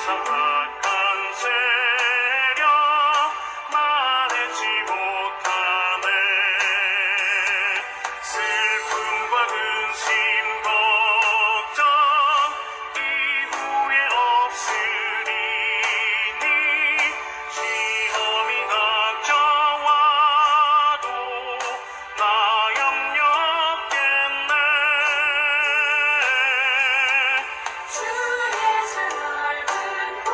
사악한 세력 만회치 못하네. 슬픔과 근심 걱정 이후에 없으리니 시험이 닥쳐와도 나 염려없겠네. 주의 주 넓은 곳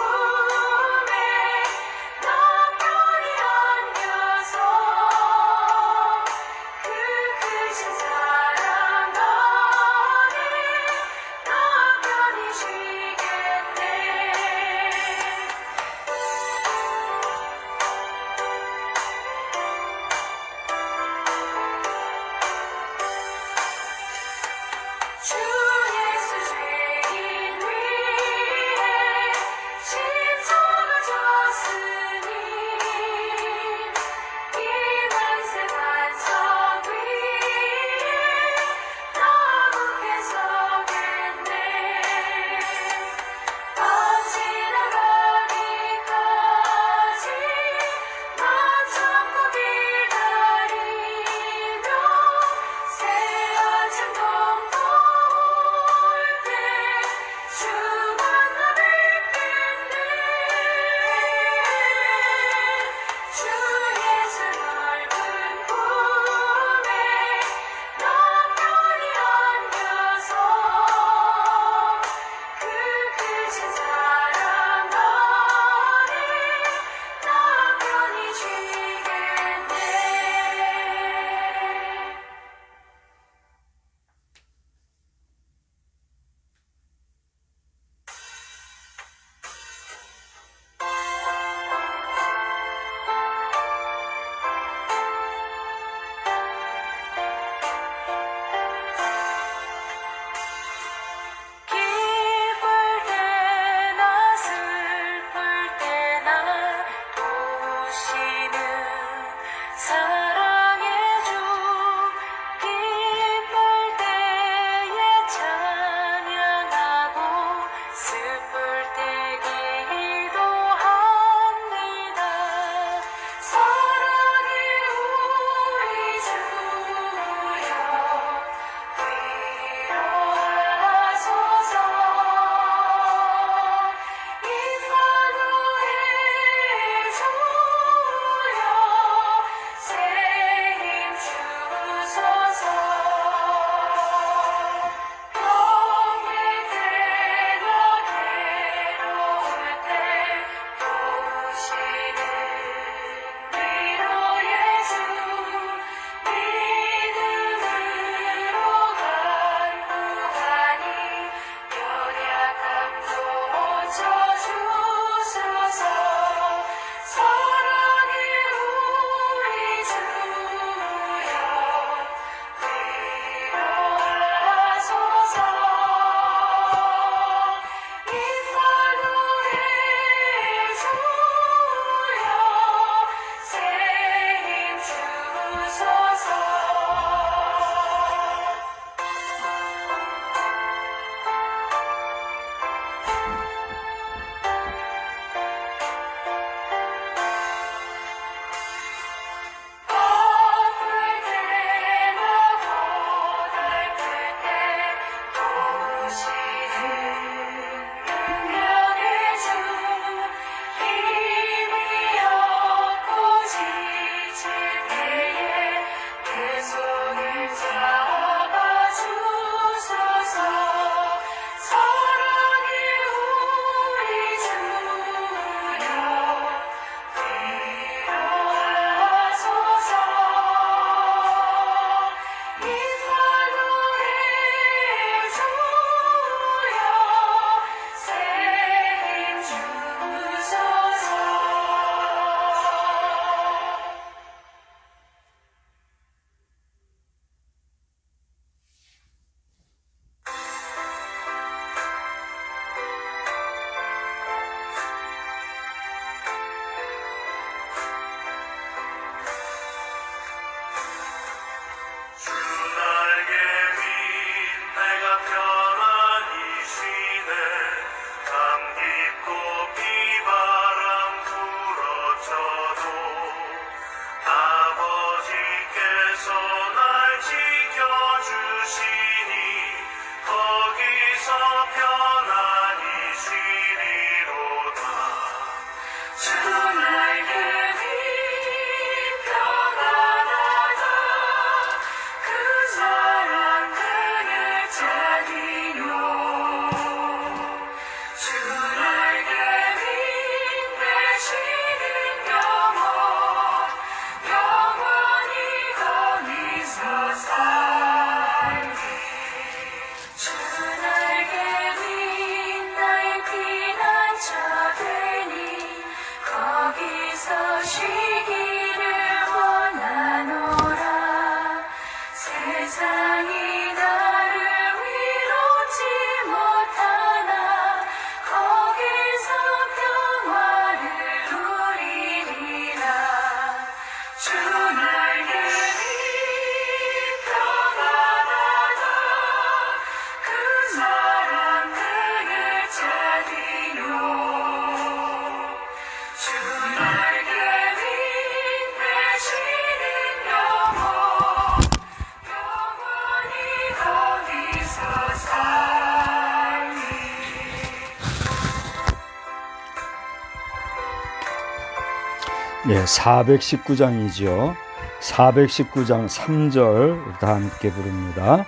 네, 419장이죠. 419장 3절 다 함께 부릅니다.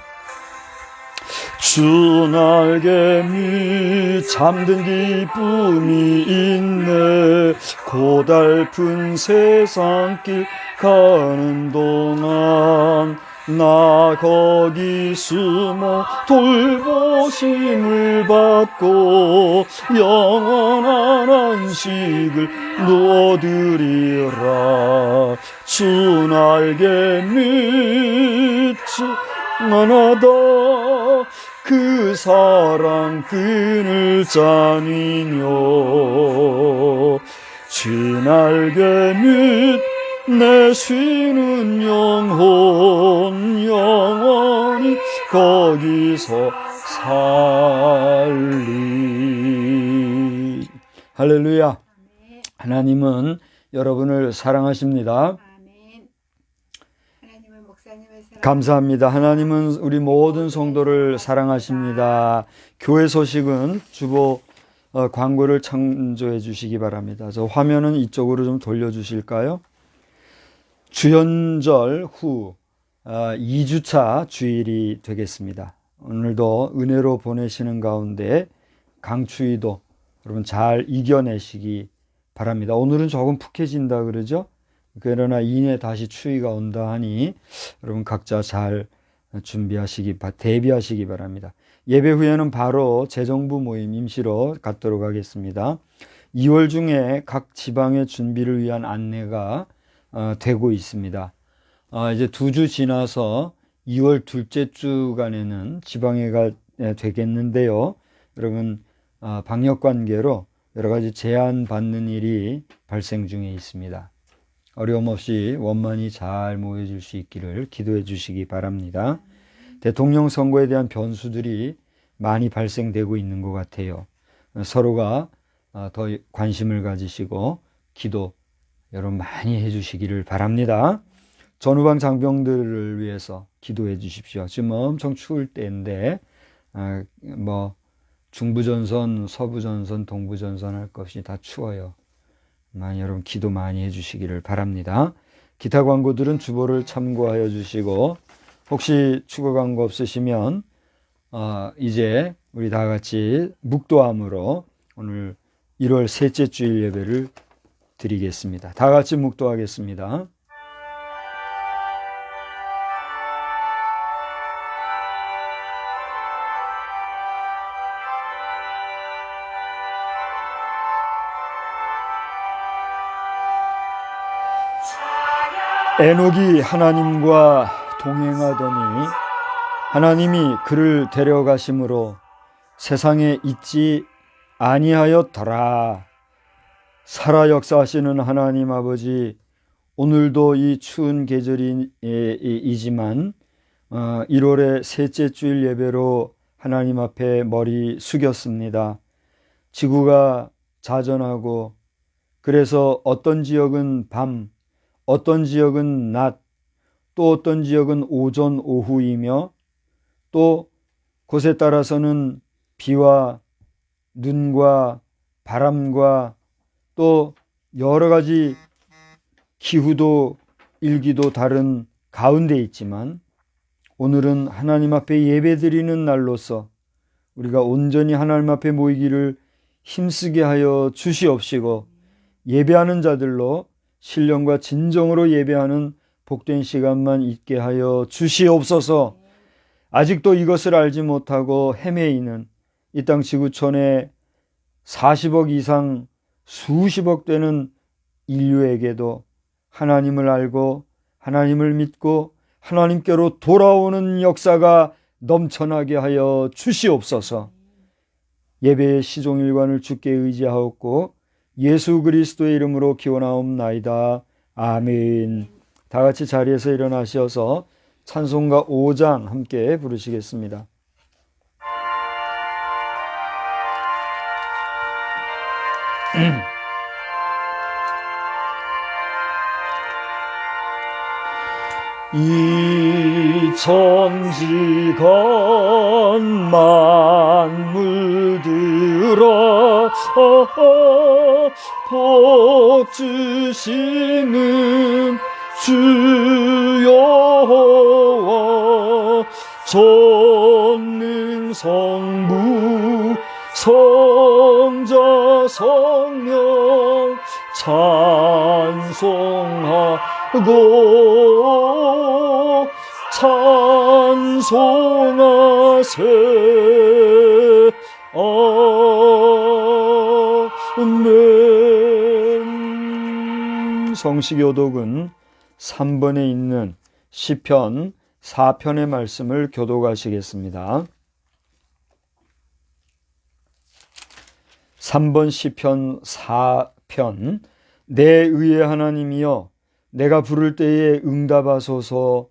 주 날개 밑 잠든 기쁨이 있네. 고달픈 세상길 가는 동안 나 거기 숨어 돌보심을 받고 영원한 안식을 누리라. 주 날개 밑이 하나다. 그 사랑 끈을 짜니며 주 날개 밑 내 쉬는 영혼이 거기서 살리. 할렐루야. 하나님은 여러분을 사랑하십니다. 감사합니다. 하나님은 우리 모든 성도를 사랑하십니다. 교회 소식은 주보 광고를 창조해 주시기 바랍니다. 저 화면은 이쪽으로 좀 돌려주실까요? 주연절 후 2주차 주일이 되겠습니다. 오늘도 은혜로 보내시는 가운데 강추위도 여러분 잘 이겨내시기 바랍니다. 오늘은 조금 푹해진다 그러죠? 그러나 이내 다시 추위가 온다 하니 여러분 각자 잘 대비하시기 바랍니다. 예배 후에는 바로 재정부 모임 임시로 갖도록 하겠습니다. 2월 중에 각 지방의 준비를 위한 안내가 되고 있습니다. 이제 2주 지나서 2월 둘째 주간에는 지방회가 되겠는데요. 여러분 방역 관계로 여러 가지 제한 받는 일이 발생 중에 있습니다. 어려움 없이 원만히 잘 모여질 수 있기를 기도해 주시기 바랍니다. 대통령 선거에 대한 변수들이 많이 발생되고 있는 것 같아요. 서로가 더 관심을 가지시고 기도 여러분 많이 해주시기를 바랍니다. 전후방 장병들을 위해서 기도해 주십시오. 지금 엄청 추울 때인데 중부전선, 서부전선, 동부전선 할 것 없이 다 추워요. 많이 여러분 기도 많이 해주시기를 바랍니다. 기타 광고들은 주보를 참고하여 주시고 혹시 추가 광고 없으시면 이제 우리 다 같이 묵도함으로 오늘 1월 셋째 주일 예배를 드리겠습니다. 다 같이 묵도하겠습니다. 에녹이 하나님과 동행하더니 하나님이 그를 데려가심으로 세상에 있지 아니하였더라. 살아 역사하시는 하나님 아버지, 오늘도 이 추운 계절이지만 1월의 셋째 주일 예배로 하나님 앞에 머리 숙였습니다. 지구가 자전하고 그래서 어떤 지역은 밤, 어떤 지역은 낮, 또 어떤 지역은 오전, 오후이며 또 곳에 따라서는 비와 눈과 바람과 또 여러 가지 기후도 일기도 다른 가운데 있지만 오늘은 하나님 앞에 예배드리는 날로서 우리가 온전히 하나님 앞에 모이기를 힘쓰게 하여 주시옵시고 예배하는 자들로 신령과 진정으로 예배하는 복된 시간만 있게 하여 주시옵소서. 아직도 이것을 알지 못하고 헤매이는 이 땅 지구촌에 40억 이상 수십억 되는 인류에게도 하나님을 알고 하나님을 믿고 하나님께로 돌아오는 역사가 넘쳐나게 하여 주시옵소서. 예배의 시종일관을 주께 의지하옵고 예수 그리스도의 이름으로 기원하옵나이다. 아멘. 다 같이 자리에서 일어나셔서 찬송가 5장 함께 부르시겠습니다. 이 천지간 만물들아 복 주시는 주 여호와 전능 성부 성자 성령 찬송하고 찬송하세. 아멘. 성시교독은 3번에 있는 시편 4편의 말씀을 교독하시겠습니다. 3번 시편 4편. 내 의의 하나님이여 내가 부를 때에 응답하소서.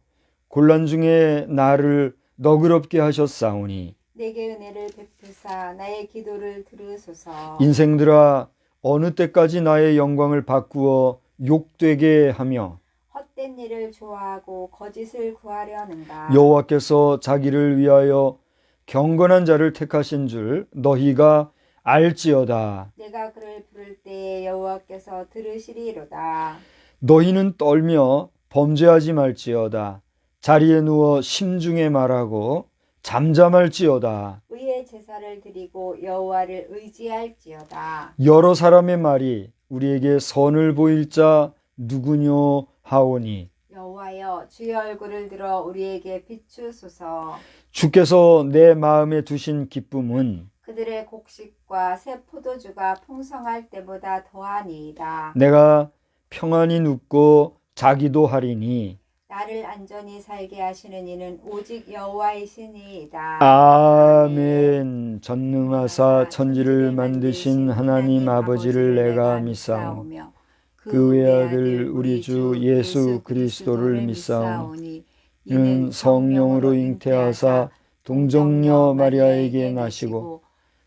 곤란 중에 나를 너그럽게 하셨사오니 내게 은혜를 베푸사 나의 기도를 들으소서. 인생들아 어느 때까지 나의 영광을 바꾸어 욕되게 하며 헛된 일을 좋아하고 거짓을 구하려는가. 여호와께서 자기를 위하여 경건한 자를 택하신 줄 너희가 알지어다. 내가 그를 부를 때에 여호와께서 들으시리로다. 너희는 떨며 범죄하지 말지어다. 자리에 누워 심중에 말하고 잠잠할지어다. 의의 제사를 드리고 여호와를 의지할지어다. 여러 사람의 말이 우리에게 선을 보일 자 누구뇨 하오니 여호와여 주의 얼굴을 들어 우리에게 비추소서. 주께서 내 마음에 두신 기쁨은 그들의 곡식과 새 포도주가 풍성할 때보다 더하니이다. 내가 평안히 눕고 자기도 하리니 나를 안전히 살게 하시는 이는 오직 여호와이시니이다. 아멘. 전능하사 천지를 만드신 하나님 아버지를 내가 믿사오며 그 외아들 우리 주 예수 그리스도를 믿사오니 이는 성령으로 잉태하사 동정녀 마리아에게 나시고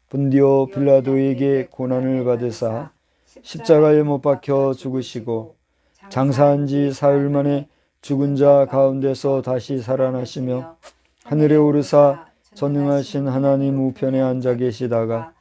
본디오 빌라도에게 고난을 받으사 십자가에 못 박혀 죽으시고 장사한 지 사흘 만에 죽은 자 가운데서 다시 살아나시며 하늘에 오르사 전능하신 하나님 우편에 앉아 계시다가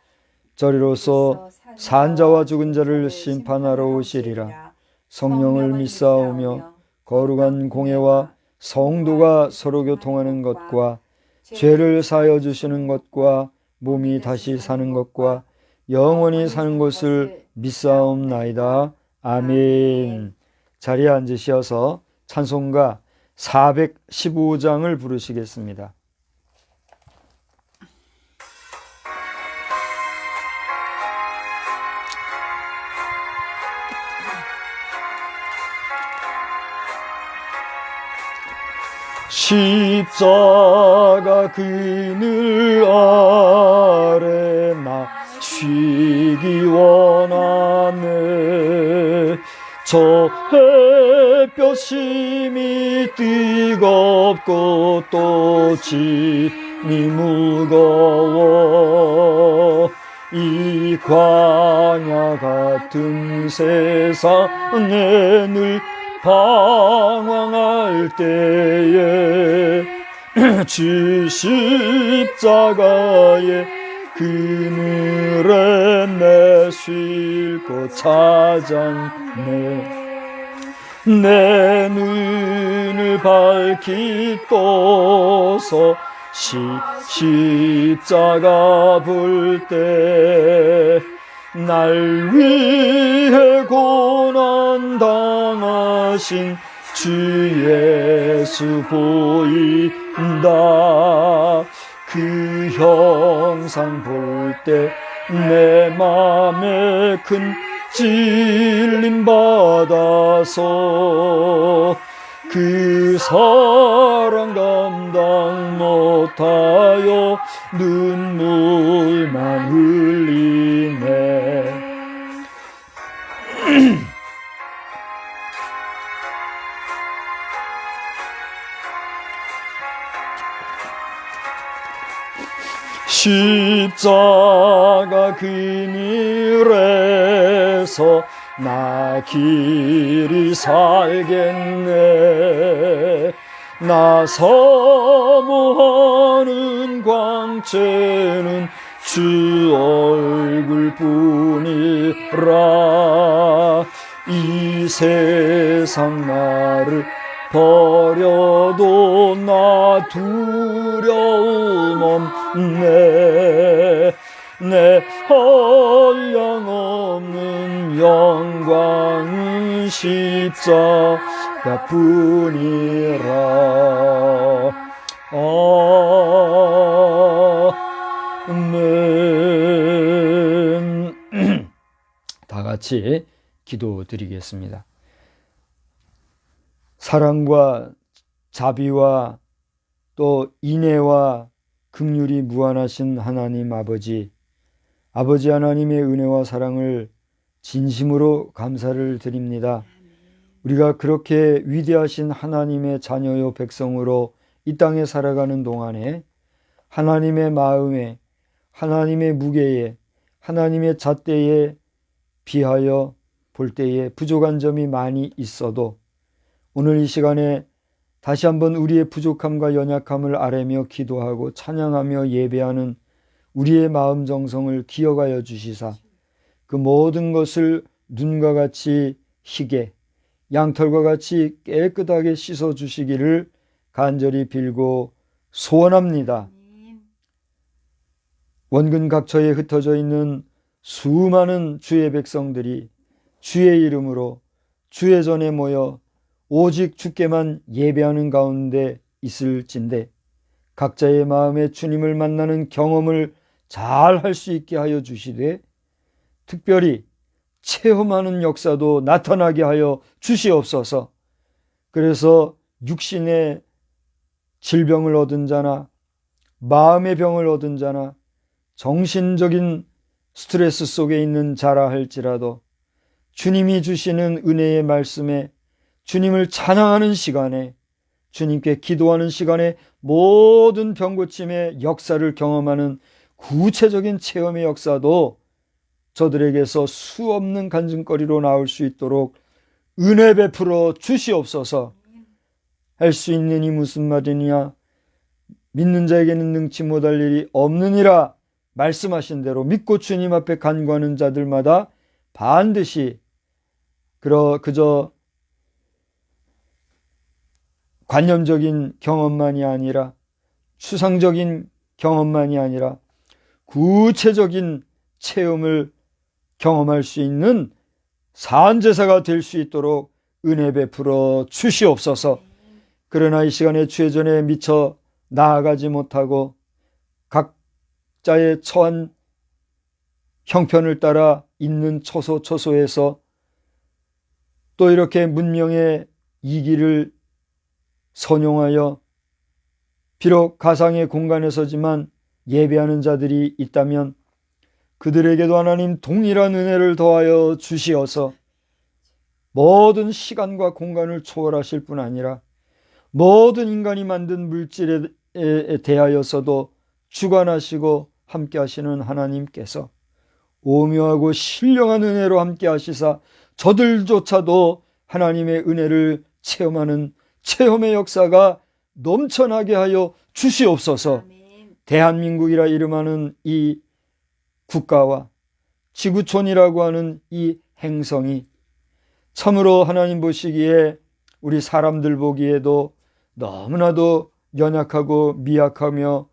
저리로서 산 자와 죽은 자를 심판하러 오시리라. 성령을 믿사오며 거룩한 공예와 성도가 서로 교통하는 것과 죄를 사하여 주시는 것과 몸이 다시 사는 것과 영원히 사는 것을 믿사옵나이다. 아멘. 자리에 앉으셔서 찬송가 415장을 부르시겠습니다. 십자가 그늘 아래 나 쉬기 원하네. 저 햇볕 심이 뜨겁고 또 짐이 무거워 이 광야 같은 세상에 늘 방황할 때에 주 십자가의 그늘에 내 쉴 곳 찾았네. 내 눈을 밝히 떠서 십자가 볼 때 날 위해 고난 당하신 주 예수 보인다. 그 형상 볼 때 내 맘에 큰 찔림 받아서 그 사랑 감당 못하여 눈물만 흘리네. 십자가 그늘에서 나 길이 살겠네. 나 사모하는 광채는 주 얼굴뿐이라. 이 세상 나를 버려도 나 두려움 없네. 내 한량없는 영광은 십자가뿐이라. 아멘. 다 같이 기도드리겠습니다. 사랑과 자비와 또 인애와 긍휼이 무한하신 하나님 아버지, 아버지 하나님의 은혜와 사랑을 진심으로 감사를 드립니다. 우리가 그렇게 위대하신 하나님의 자녀요 백성으로 이 땅에 살아가는 동안에 하나님의 마음에, 하나님의 무게에, 하나님의 잣대에 비하여 볼 때에 부족한 점이 많이 있어도 오늘 이 시간에 다시 한번 우리의 부족함과 연약함을 아뢰며 기도하고 찬양하며 예배하는 우리의 마음 정성을 기억하여 주시사 그 모든 것을 눈과 같이 희게 양털과 같이 깨끗하게 씻어 주시기를 간절히 빌고 소원합니다. 원근 각처에 흩어져 있는 수많은 주의 백성들이 주의 이름으로 주의 전에 모여 오직 주께만 예배하는 가운데 있을진데 각자의 마음에 주님을 만나는 경험을 잘 할 수 있게 하여 주시되 특별히 체험하는 역사도 나타나게 하여 주시옵소서. 그래서 육신의 질병을 얻은 자나 마음의 병을 얻은 자나 정신적인 스트레스 속에 있는 자라 할지라도 주님이 주시는 은혜의 말씀에 주님을 찬양하는 시간에 주님께 기도하는 시간에 모든 병고침의 역사를 경험하는 구체적인 체험의 역사도 저들에게서 수없는 간증거리로 나올 수 있도록 은혜 베풀어 주시옵소서. 할 수 있느니 무슨 말이냐, 믿는 자에게는 능치 못할 일이 없느니라 말씀하신 대로 믿고 주님 앞에 간구하는 자들마다 반드시 그저 관념적인 경험만이 아니라 추상적인 경험만이 아니라 구체적인 체험을 경험할 수 있는 산제사가 될 수 있도록 은혜 베풀어 주시옵소서. 그러나 이 시간에 주의 전에 미처 나아가지 못하고 각자의 처한 형편을 따라 있는 처소처소에서 또 이렇게 문명의 이기를 선용하여 비록 가상의 공간에서지만 예배하는 자들이 있다면 그들에게도 하나님 동일한 은혜를 더하여 주시어서 모든 시간과 공간을 초월하실 뿐 아니라 모든 인간이 만든 물질에 대하여서도 주관하시고 함께 하시는 하나님께서 오묘하고 신령한 은혜로 함께 하시사 저들조차도 하나님의 은혜를 체험하는 체험의 역사가 넘쳐나게 하여 주시옵소서. 아멘. 대한민국이라 이름하는 이 국가와 지구촌이라고 하는 이 행성이 참으로 하나님 보시기에 우리 사람들 보기에도 너무나도 연약하고 미약하며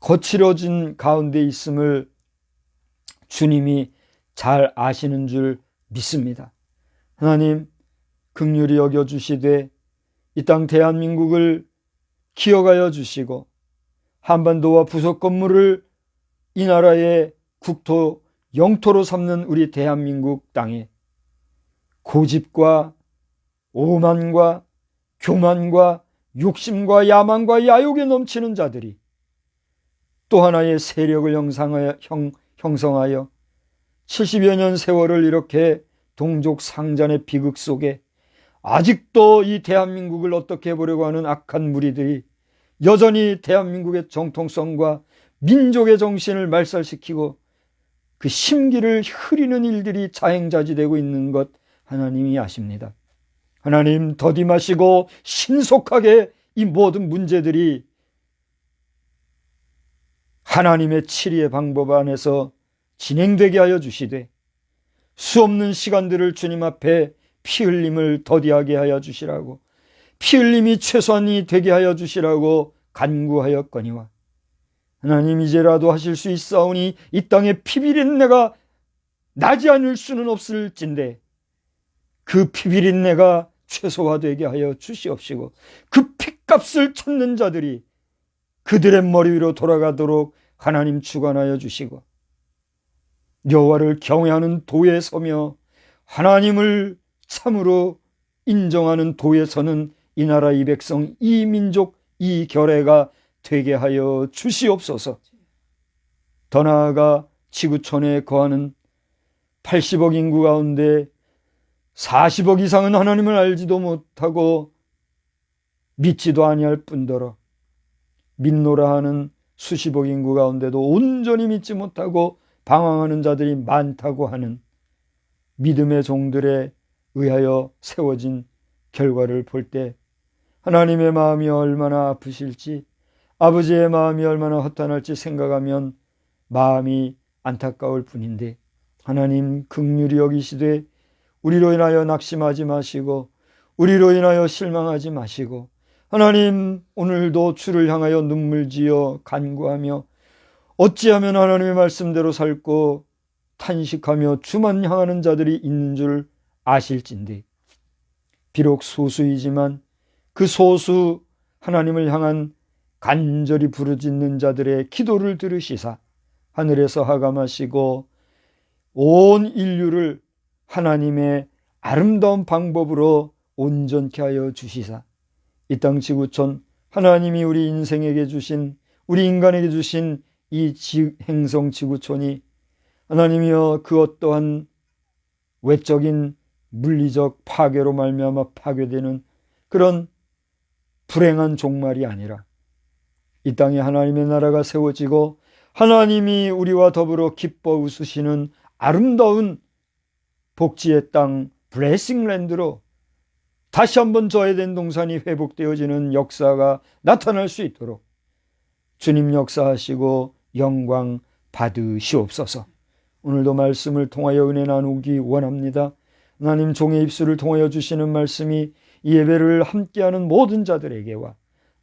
거칠어진 가운데 있음을 주님이 잘 아시는 줄 믿습니다. 하나님 긍휼히 여겨주시되 이 땅 대한민국을 기억하여 주시고 한반도와 부속 건물을 이 나라의 국토 영토로 삼는 우리 대한민국 땅에 고집과 오만과 교만과 욕심과 야망과 야욕에 넘치는 자들이 또 하나의 세력을 형성하여 70여 년 세월을 이렇게 동족상잔의 비극 속에 아직도 이 대한민국을 어떻게 해보려고 하는 악한 무리들이 여전히 대한민국의 정통성과 민족의 정신을 말살시키고 그 심기를 흐리는 일들이 자행자지되고 있는 것 하나님이 아십니다. 하나님 더디마시고 신속하게 이 모든 문제들이 하나님의 치리의 방법 안에서 진행되게 하여 주시되 수없는 시간들을 주님 앞에 피 흘림을 더디하게 하여 주시라고, 피 흘림이 최소한이 되게 하여 주시라고 간구하였거니와 하나님 이제라도 하실 수 있사오니 이 땅에 피비린내가 나지 않을 수는 없을진데 그 피비린내가 최소화되게 하여 주시옵시고 그 핏값을 찾는 자들이 그들의 머리 위로 돌아가도록 하나님 주관하여 주시고 여호와를 경외하는 도에 서며 하나님을 참으로 인정하는 도에 서는 이 나라 이 백성 이 민족 이 결례가 되게 하여 주시옵소서. 더 나아가 지구촌에 거하는 80억 인구 가운데 40억 이상은 하나님을 알지도 못하고 믿지도 아니할 뿐더러 믿노라 하는 수십억 인구 가운데도 온전히 믿지 못하고 방황하는 자들이 많다고 하는 믿음의 종들에 의하여 세워진 결과를 볼 때 하나님의 마음이 얼마나 아프실지, 아버지의 마음이 얼마나 허탄할지 생각하면 마음이 안타까울 뿐인데, 하나님 긍휼히 여기시되 우리로 인하여 낙심하지 마시고 우리로 인하여 실망하지 마시고 하나님 오늘도 주를 향하여 눈물 지어 간구하며 어찌하면 하나님의 말씀대로 살고 탄식하며 주만 향하는 자들이 있는 줄 아실진데, 비록 소수이지만 그 소수 하나님을 향한 간절히 부르짖는 자들의 기도를 들으시사 하늘에서 하감하시고 온 인류를 하나님의 아름다운 방법으로 온전케 하여 주시사 이 땅 지구촌 하나님이 우리 인생에게 주신, 우리 인간에게 주신 이 행성 지구촌이 하나님이여 그 어떠한 외적인 물리적 파괴로 말미암아 파괴되는 그런 불행한 종말이 아니라 이 땅에 하나님의 나라가 세워지고 하나님이 우리와 더불어 기뻐 웃으시는 아름다운 복지의 땅 블레싱랜드로 다시 한번 저 에덴 동산이 회복되어지는 역사가 나타날 수 있도록 주님 역사하시고 영광 받으시옵소서. 오늘도 말씀을 통하여 은혜 나누기 원합니다. 하나님 종의 입술을 통하여 주시는 말씀이 이 예배를 함께하는 모든 자들에게와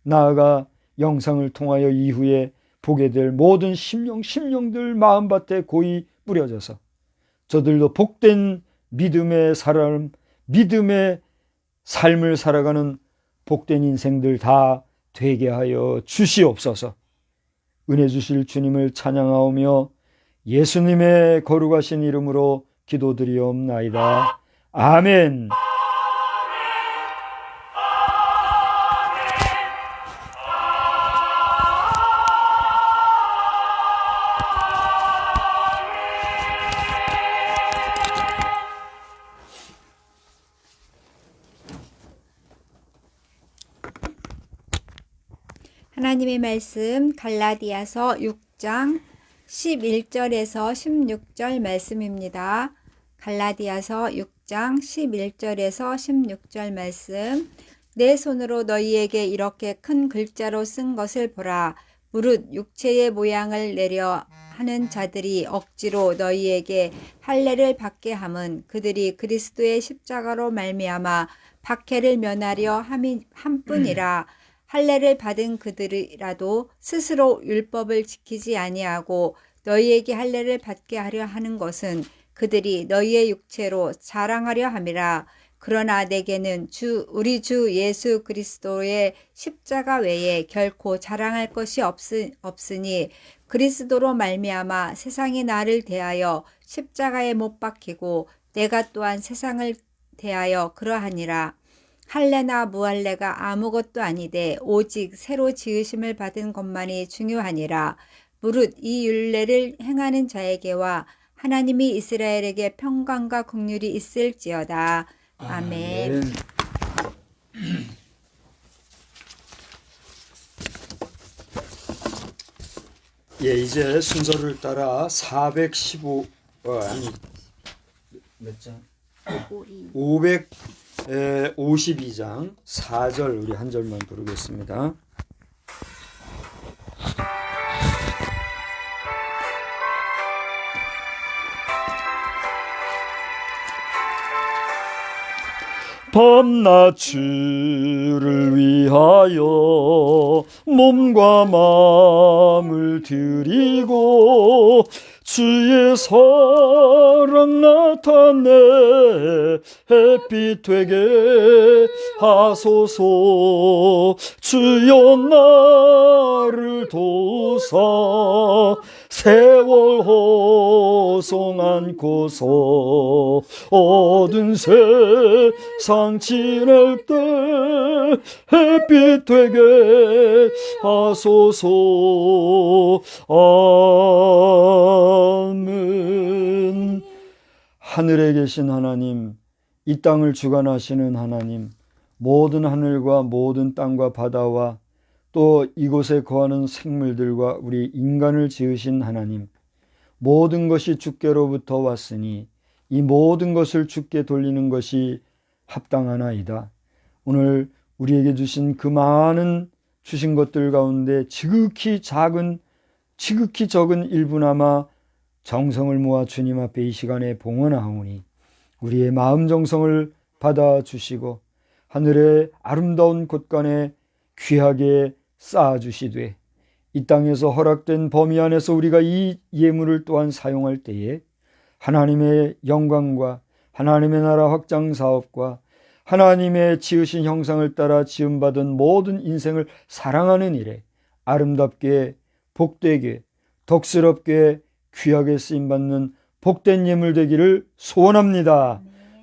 나아가 영상을 통하여 이후에 보게 될 모든 심령들 마음밭에 고이 뿌려져서 저들도 복된 믿음의 삶을 살아가는 복된 인생들 다 되게 하여 주시옵소서. 은혜 주실 주님을 찬양하오며 예수님의 거룩하신 이름으로 기도드리옵나이다. 아멘. 하나님의 말씀 갈라디아서 6장 11절에서 16절 말씀입니다. 갈라디아서 6장 11절에서 16절 말씀. 내 손으로 너희에게 이렇게 큰 글자로 쓴 것을 보라. 무릇 육체의 모양을 내려 하는 자들이 억지로 너희에게 할례를 받게 함은 그들이 그리스도의 십자가로 말미암아 박해를 면하려 함뿐이라. 할례를 받은 그들이라도 스스로 율법을 지키지 아니하고 너희에게 할례를 받게 하려 하는 것은 그들이 너희의 육체로 자랑하려 함이라. 그러나 내게는 우리 주 예수 그리스도의 십자가 외에 결코 자랑할 것이 없으니 그리스도로 말미암아 세상이 나를 대하여 십자가에 못 박히고 내가 또한 세상을 대하여 그러하니라. 할례나 무할례가 아무것도 아니되 오직 새로 지으심을 받은 것만이 중요하니라. 무릇 이 율례를 행하는 자에게와 하나님이 이스라엘에게 평강과 긍휼이 있을지어다. 아멘. 예, 이제 순서를 따라 415 몇 장? 52장 4절 우리 한 절만 부르겠습니다. 밤낮 주를 위하여 몸과 마음을 드리고 주의 사랑 나타내 햇빛 되게 하소서. 주여 나를 도우사 세월 호송 안고서 어두운 세상 지낼 때 햇빛 되게 하소서. 아멘. 하늘에 계신 하나님, 이 땅을 주관하시는 하나님, 모든 하늘과 모든 땅과 바다와 또 이곳에 거하는 생물들과 우리 인간을 지으신 하나님, 모든 것이 주께로부터 왔으니 이 모든 것을 주께 돌리는 것이 합당하나이다. 오늘 우리에게 주신 그 많은 주신 것들 가운데 지극히 적은 일부나마 정성을 모아 주님 앞에 이 시간에 봉헌하오니 우리의 마음 정성을 받아주시고 하늘의 아름다운 곳간에 귀하게 쌓아주시되 이 땅에서 허락된 범위 안에서 우리가 이 예물을 또한 사용할 때에 하나님의 영광과 하나님의 나라 확장 사업과 하나님의 지으신 형상을 따라 지음받은 모든 인생을 사랑하는 일에 아름답게 복되게 덕스럽게 귀하게 쓰임받는 복된 예물 되기를 소원합니다.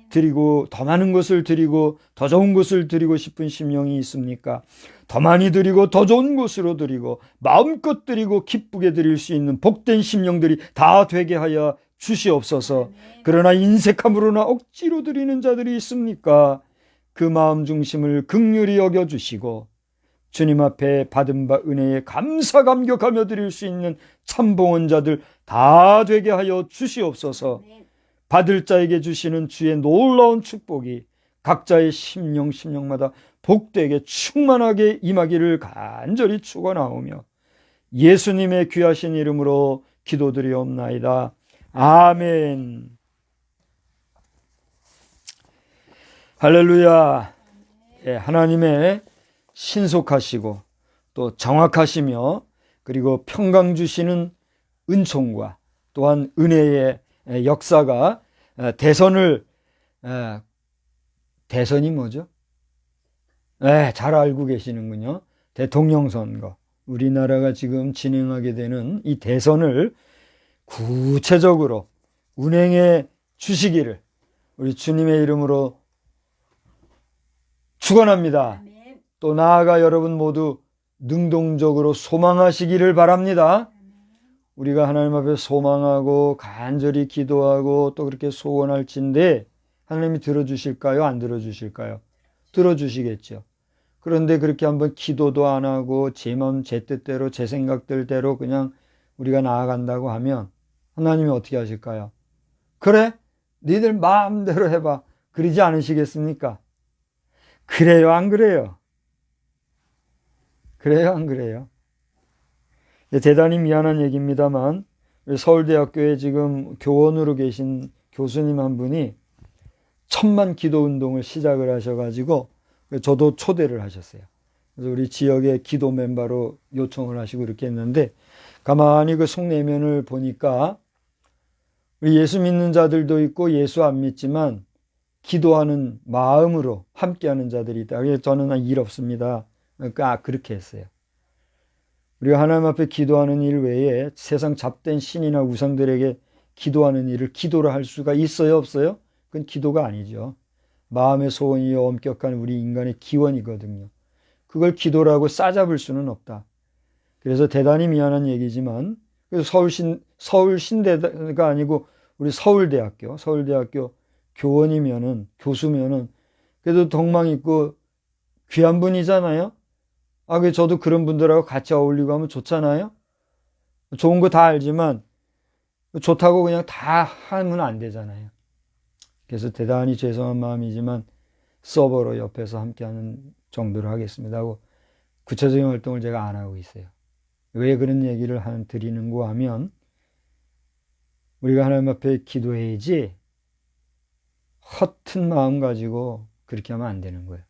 드리고 더 많은 것을 드리고 더 좋은 것을 드리고 싶은 심령이 있습니까? 더 많이 드리고 더 좋은 것으로 드리고 마음껏 드리고 기쁘게 드릴 수 있는 복된 심령들이 다 되게 하여 주시옵소서. 그러나 인색함으로나 억지로 드리는 자들이 있습니까? 그 마음 중심을 긍휼히 여겨주시고 주님 앞에 받은 바 은혜에 감사 감격하며 드릴 수 있는 참봉헌자들 다 되게 하여 주시옵소서. 받을 자에게 주시는 주의 놀라운 축복이 각자의 심령마다 복되게 충만하게 임하기를 간절히 축원하오며 예수님의 귀하신 이름으로 기도드리옵나이다. 아멘. 할렐루야. 하나님의 신속하시고 또 정확하시며 그리고 평강 주시는 은총과 또한 은혜의 역사가 대선이 뭐죠? 잘 알고 계시는군요. 대통령 선거. 우리나라가 지금 진행하게 되는 이 대선을 구체적으로 운행해 주시기를 우리 주님의 이름으로 축원합니다. 또 나아가 여러분 모두 능동적으로 소망하시기를 바랍니다. 우리가 하나님 앞에 소망하고 간절히 기도하고 또 그렇게 소원할진데 하나님이 들어주실까요? 안 들어주실까요? 들어주시겠죠. 그런데 그렇게 한번 기도도 안 하고 제 마음 제 뜻대로 제 생각들대로 그냥 우리가 나아간다고 하면 하나님이 어떻게 하실까요? 그래? 너희들 마음대로 해봐. 그러지 않으시겠습니까? 그래요, 안 그래요? 그래요, 안 그래요? 대단히 미안한 얘기입니다만 서울대학교에 지금 교원으로 계신 교수님 한 분이 1000만 기도 운동을 시작을 하셔가지고 저도 초대를 하셨어요. 그래서 우리 지역의 기도 멤버로 요청을 하시고 이렇게 했는데 가만히 그 속내면을 보니까 우리 예수 믿는 자들도 있고 예수 안 믿지만 기도하는 마음으로 함께하는 자들이 있다. 그래서 저는 일 없습니다. 그러니까 그렇게 했어요. 우리가 하나님 앞에 기도하는 일 외에 세상 잡된 신이나 우상들에게 기도하는 일을 기도로 할 수가 있어요, 없어요? 그건 기도가 아니죠. 마음의 소원이 엄격한 우리 인간의 기원이거든요. 그걸 기도라고 싸잡을 수는 없다. 그래서 대단히 미안한 얘기지만 서울신대가 아니고 우리 서울대학교 교수면은 그래도 덕망 있고 귀한 분이잖아요. 저도 그런 분들하고 같이 어울리고 하면 좋잖아요. 좋은 거 다 알지만 좋다고 그냥 다 하면 안 되잖아요. 그래서 대단히 죄송한 마음이지만 서버로 옆에서 함께하는 정도로 하겠습니다 하고 구체적인 활동을 제가 안 하고 있어요. 왜 그런 얘기를 드리는고 하면 우리가 하나님 앞에 기도해야지 허튼 마음 가지고 그렇게 하면 안 되는 거예요.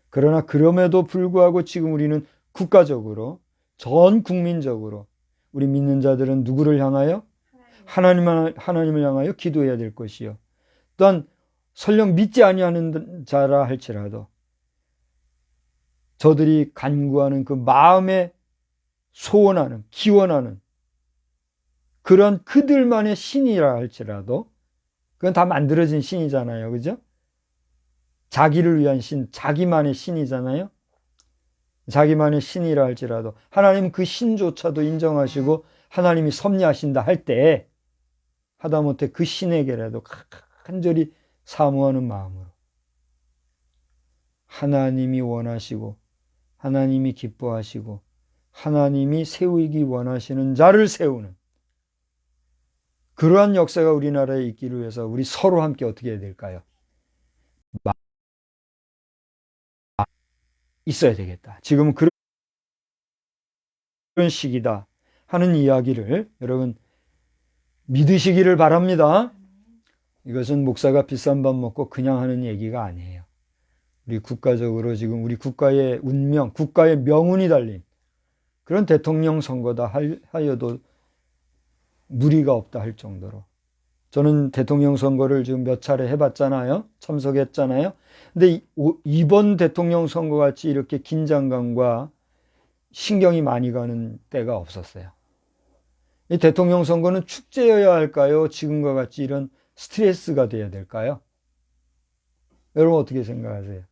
그러나 그럼에도 불구하고 지금 우리는 국가적으로 전 국민적으로 우리 믿는 자들은 누구를 향하여? 하나님을 향하여 기도해야 될 것이요. 또한 설령 믿지 아니하는 자라 할지라도 저들이 간구하는 그 마음에 소원하는, 기원하는 그런 그들만의 신이라 할지라도 그건 다 만들어진 신이잖아요. 그죠? 자기를 위한 신, 자기만의 신이잖아요. 자기만의 신이라 할지라도 하나님은 그 신조차도 인정하시고 하나님이 섭리하신다 할 때 하다못해 그 신에게라도 간절히 사모하는 마음으로 하나님이 원하시고 하나님이 기뻐하시고 하나님이 세우기 원하시는 자를 세우는 그러한 역사가 우리나라에 있기를 위해서 우리 서로 함께 어떻게 해야 될까요? 있어야 되겠다. 지금 그런 시기다 하는 이야기를 여러분 믿으시기를 바랍니다. 이것은 목사가 비싼 밥 먹고 그냥 하는 얘기가 아니에요. 우리 국가적으로 지금 우리 국가의 운명, 국가의 명운이 달린 그런 대통령 선거다 하여도 무리가 없다 할 정도로 저는 대통령 선거를 지금 몇 차례 해봤잖아요. 참석했잖아요. 근데 이번 대통령 선거 같이 이렇게 긴장감과 신경이 많이 가는 때가 없었어요. 이 대통령 선거는 축제여야 할까요? 지금과 같이 이런 스트레스가 돼야 될까요? 여러분 어떻게 생각하세요?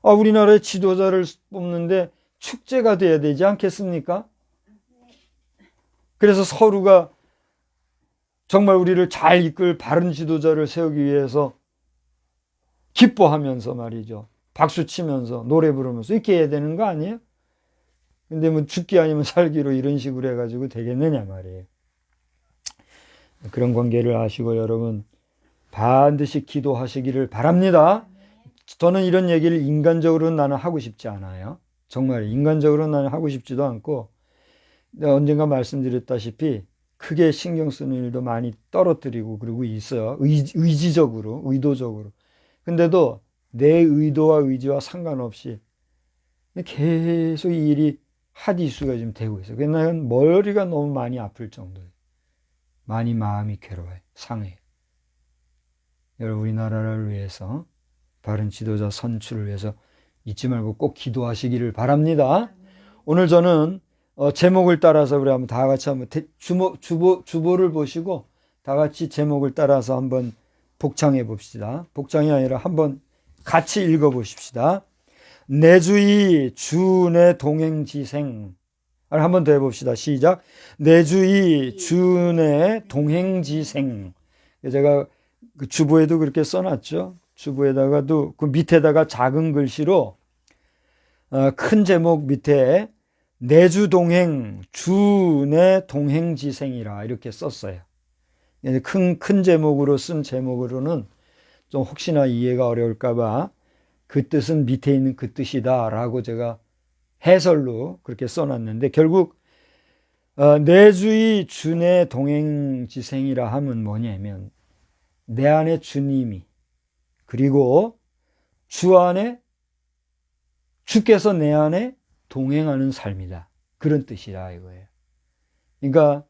우리나라의 지도자를 뽑는데 축제가 돼야 되지 않겠습니까? 그래서 서로가 정말 우리를 잘 이끌 바른 지도자를 세우기 위해서 기뻐하면서 말이죠. 박수 치면서 노래 부르면서 이렇게 해야 되는 거 아니에요? 근데 뭐 죽기 아니면 살기로 이런 식으로 해가지고 되겠느냐 말이에요. 그런 관계를 아시고 여러분 반드시 기도하시기를 바랍니다. 저는 이런 얘기를 인간적으로는 나는 하고 싶지 않아요. 정말 인간적으로는 나는 하고 싶지도 않고 내가 언젠가 말씀드렸다시피 크게 신경 쓰는 일도 많이 떨어뜨리고 그러고 있어요. 의지적으로, 의도적으로. 근데도 내 의도와 의지와 상관없이 계속 이 일이 핫 이슈가 지금 되고 있어요. 그래서 나는 머리가 너무 많이 아플 정도예요. 많이 마음이 괴로워요. 상해요. 여러분 우리나라를 위해서 바른 지도자 선출을 위해서 잊지 말고 꼭 기도하시기를 바랍니다. 오늘 저는 제목을 따라서 우리 한번 다 같이 한번 주보를 보시고 다 같이 제목을 따라서 한번 복창해 봅시다. 복창이 아니라 한번 같이 읽어 보십시다. 내 주의 주 내 동행지생. 한번 더 해봅시다. 시작. 내 주의 주 내 동행지생. 제가 그 주보에도 그렇게 써놨죠. 주보에다가도 그 밑에다가 작은 글씨로 큰 제목 밑에 내주 동행 주 내 동행지생이라 이렇게 썼어요. 큰 제목으로 쓴 제목으로는 좀 혹시나 이해가 어려울까봐 그 뜻은 밑에 있는 그 뜻이다라고 제가 해설로 그렇게 써놨는데 결국 내 주의 주 내 동행지생이라 하면 뭐냐면 내 안에 주님이 그리고 주 안에 주께서 내 안에 동행하는 삶이다. 그런 뜻이라 이거예요. 그러니까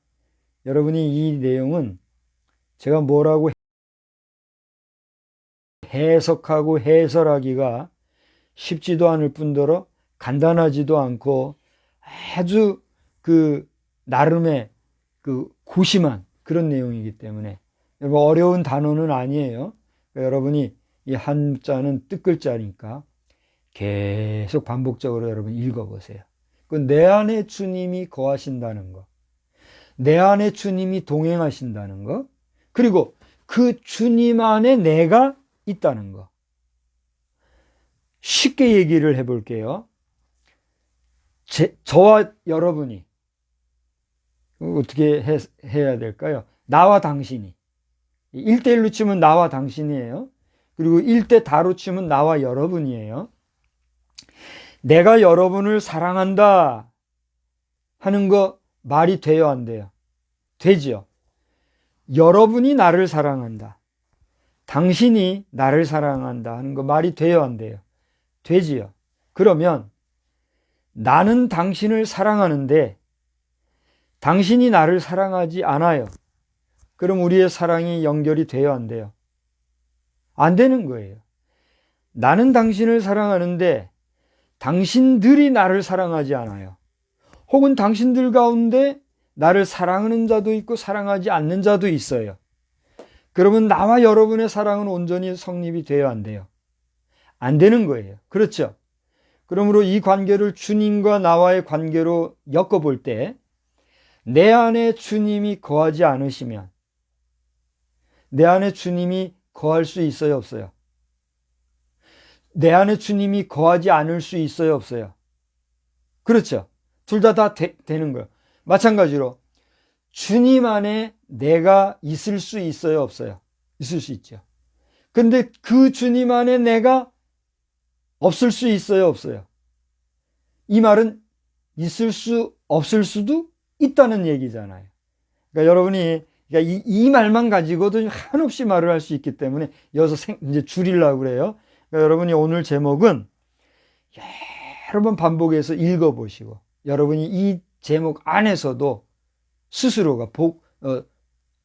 여러분이 이 내용은 제가 뭐라고 해석하고 해설하기가 쉽지도 않을 뿐더러 간단하지도 않고 아주 그 나름의 그 고심한 그런 내용이기 때문에 어려운 단어는 아니에요. 그러니까 여러분이 이 한자는 뜻글자니까 계속 반복적으로 여러분 읽어보세요. 내 안에 주님이 거하신다는 거, 내 안에 주님이 동행하신다는 거, 그리고 그 주님 안에 내가 있다는 거. 쉽게 얘기를 해볼게요. 저와 여러분이 어떻게 해야 될까요? 나와 당신이 1대1로 치면 나와 당신이에요. 그리고 1대 다로 치면 나와 여러분이에요. 내가 여러분을 사랑한다 하는 거 말이 돼요, 안 돼요? 되지요. 여러분이 나를 사랑한다. 당신이 나를 사랑한다 하는 거 말이 돼요, 안 돼요? 되지요. 그러면 나는 당신을 사랑하는데 당신이 나를 사랑하지 않아요. 그럼 우리의 사랑이 연결이 돼요, 안 돼요? 안 되는 거예요. 나는 당신을 사랑하는데 당신들이 나를 사랑하지 않아요. 혹은 당신들 가운데 나를 사랑하는 자도 있고 사랑하지 않는 자도 있어요. 그러면 나와 여러분의 사랑은 온전히 성립이 돼요, 안 돼요? 안 되는 거예요. 그렇죠? 그러므로 이 관계를 주님과 나와의 관계로 엮어볼 때 내 안에 주님이 거하지 않으시면 내 안에 주님이 거할 수 있어요, 없어요? 내 안에 주님이 거하지 않을 수 있어요, 없어요? 그렇죠? 둘 다 되는 거예요. 마찬가지로 주님 안에 내가 있을 수 있어요, 없어요? 있을 수 있죠. 근데 그 주님 안에 내가 없을 수 있어요, 없어요? 이 말은 있을 수 없을 수도 있다는 얘기잖아요. 그러니까 여러분이 이 말만 가지고도 한없이 말을 할 수 있기 때문에 여기서 이제 줄이려고 그래요. 그러니까 여러분이 오늘 제목은 여러 번 반복해서 읽어보시고 여러분이 이 제목 안에서도 스스로가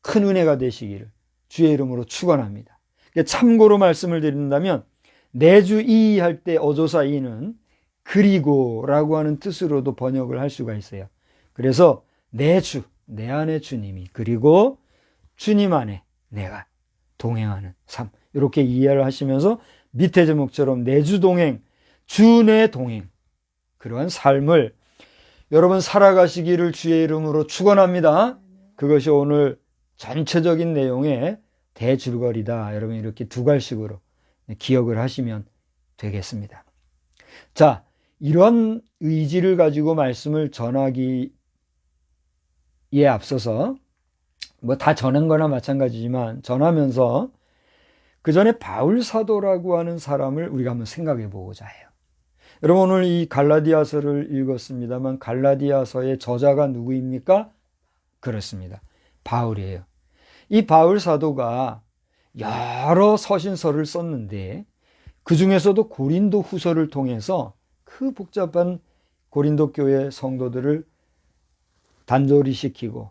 큰 은혜가 되시기를 주의 이름으로 축원합니다. 참고로 말씀을 드린다면 내주 이 할 때 어조사 이는 그리고라고 하는 뜻으로도 번역을 할 수가 있어요. 그래서 내 주, 내 안에 주님이 그리고 주님 안에 내가 동행하는 삶 이렇게 이해를 하시면서 밑에 제목처럼 내주 동행, 주 내 동행 그러한 삶을 여러분 살아가시기를 주의 이름으로 축원합니다. 그것이 오늘 전체적인 내용의 대줄거리다. 여러분 이렇게 두 갈씩으로 기억을 하시면 되겠습니다. 자, 이런 의지를 가지고 말씀을 전하기에 앞서서 뭐 다 전한 거나 마찬가지지만 전하면서 그 전에 바울 사도라고 하는 사람을 우리가 한번 생각해 보고자 해요. 여러분 오늘 이 갈라디아서를 읽었습니다만 갈라디아서의 저자가 누구입니까? 그렇습니다. 바울이에요. 이 바울 사도가 여러 서신서를 썼는데 그 중에서도 고린도 후서를 통해서 그 복잡한 고린도 교회 성도들을 단절이 시키고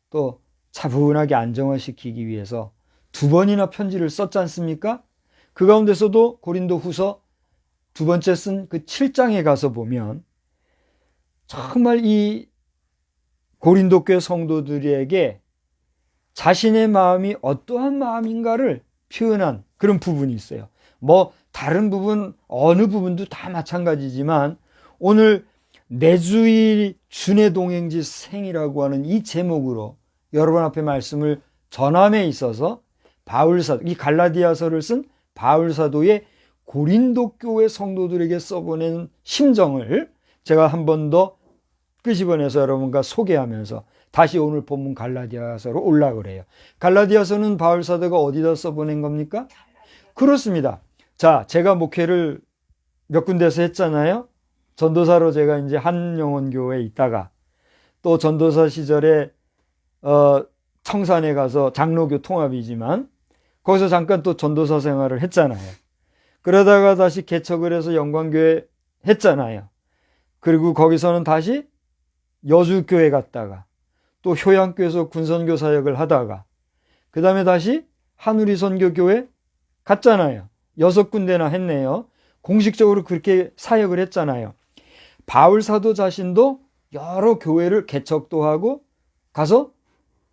또 차분하게 안정화시키기 위해서 2번이나 편지를 썼지 않습니까? 그 가운데서도 고린도 후서 2번째 쓴 그 7장에 가서 보면 정말 이 고린도 교회 성도들에게 자신의 마음이 어떠한 마음인가를 표현한 그런 부분이 있어요. 뭐 다른 부분 어느 부분도 다 마찬가지지만 오늘 내주의 주의 동행지 생이라고 하는 이 제목으로 여러분 앞에 말씀을 전함에 있어서 바울사도 이 갈라디아서를 쓴 바울사도의 고린도 교회 성도들에게 써보낸 심정을 제가 한 번 더 끄집어내서 여러분과 소개하면서 다시 오늘 본문 갈라디아서로 올라가려 해요. 갈라디아서는 바울사도가 어디다 써보낸 겁니까? 그렇습니다. 자, 제가 목회를 몇 군데서 했잖아요. 전도사로 제가 이제 한영원교회에 있다가 또 전도사 시절에 청산에 가서 장로교 통합이지만 거기서 잠깐 또 전도사 생활을 했잖아요. 그러다가 다시 개척을 해서 영광교회 했잖아요. 그리고 거기서는 다시 여주교회 갔다가 또 효양교에서 군선교 사역을 하다가 그 다음에 다시 하누리 선교교회 갔잖아요. 6군데나 했네요. 공식적으로 그렇게 사역을 했잖아요. 바울 사도 자신도 여러 교회를 개척도 하고 가서